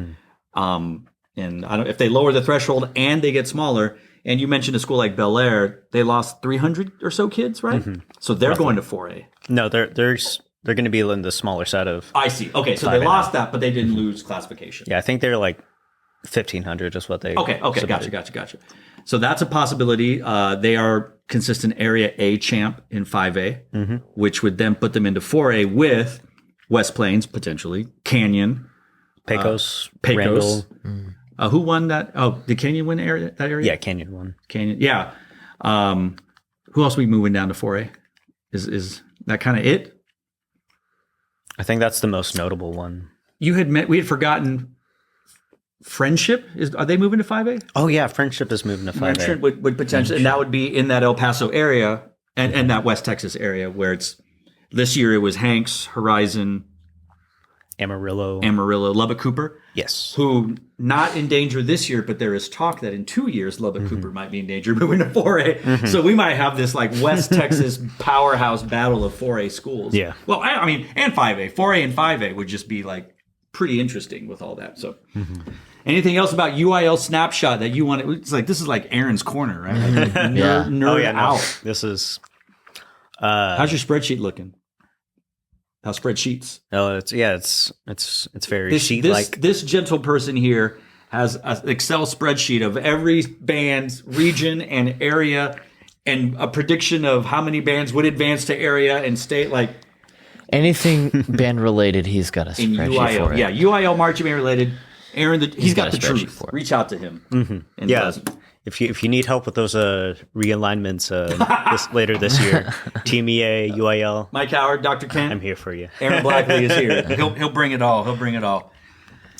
Speaker 1: And I don't if they lower the threshold and they get smaller. And you mentioned a school like Bel Air, they lost 300 or so kids, right? So they're going to 4A.
Speaker 2: No, they're going to be in the smaller set of.
Speaker 1: I see. Okay, so they lost that, but they didn't lose classification.
Speaker 2: Yeah, I think they're like 1,500 is what they.
Speaker 1: Okay, gotcha. So that's a possibility. They are consistent Area A champ in 5A, which would then put them into 4A with West Plains, potentially, Canyon.
Speaker 2: Pecos.
Speaker 1: Randall. Who won that? Oh, did Canyon win that area?
Speaker 2: Yeah, Canyon won.
Speaker 1: Yeah. Who else are we moving down to 4A? Is that kind of it?
Speaker 2: I think that's the most notable one.
Speaker 1: We had forgotten Friendship. Are they moving to 5A?
Speaker 2: Oh yeah, Friendship is moving to 5A.
Speaker 1: Friendship would potentially, and that would be in that El Paso area and that West Texas area where it's this year it was Hanks, Horizon,
Speaker 2: Amarillo,
Speaker 1: Lubbock Cooper.
Speaker 2: Yes.
Speaker 1: Who not in danger this year, but there is talk that in 2 years Lubbock Cooper might be in danger moving to 4A. So we might have this like West Texas powerhouse battle of 4A schools.
Speaker 2: Yeah.
Speaker 1: Well, I mean, and 5A. 4A and 5A would just be like pretty interesting with all that. So anything else about UIL snapshot that you want? It's like, this is like Aaron's corner, right? Like, nerd out.
Speaker 2: This is,
Speaker 1: how's your spreadsheet looking? How spreadsheets?
Speaker 2: Oh, it's very sheet-like.
Speaker 1: This gentle person here has an Excel spreadsheet of every band's region and area, and a prediction of how many bands would advance to area and state. Like
Speaker 3: anything band related, he's got a spreadsheet
Speaker 1: UIL.
Speaker 3: for it.
Speaker 1: Yeah, UIL marching band related. Aaron, he's got the truth. Reach out to him. And
Speaker 2: If you need help with those realignments later this year, Team EA, UIL,
Speaker 1: Mike Howard, Dr. Kent,
Speaker 2: I'm here for you.
Speaker 1: Aaron Blackley is here. He'll bring it all.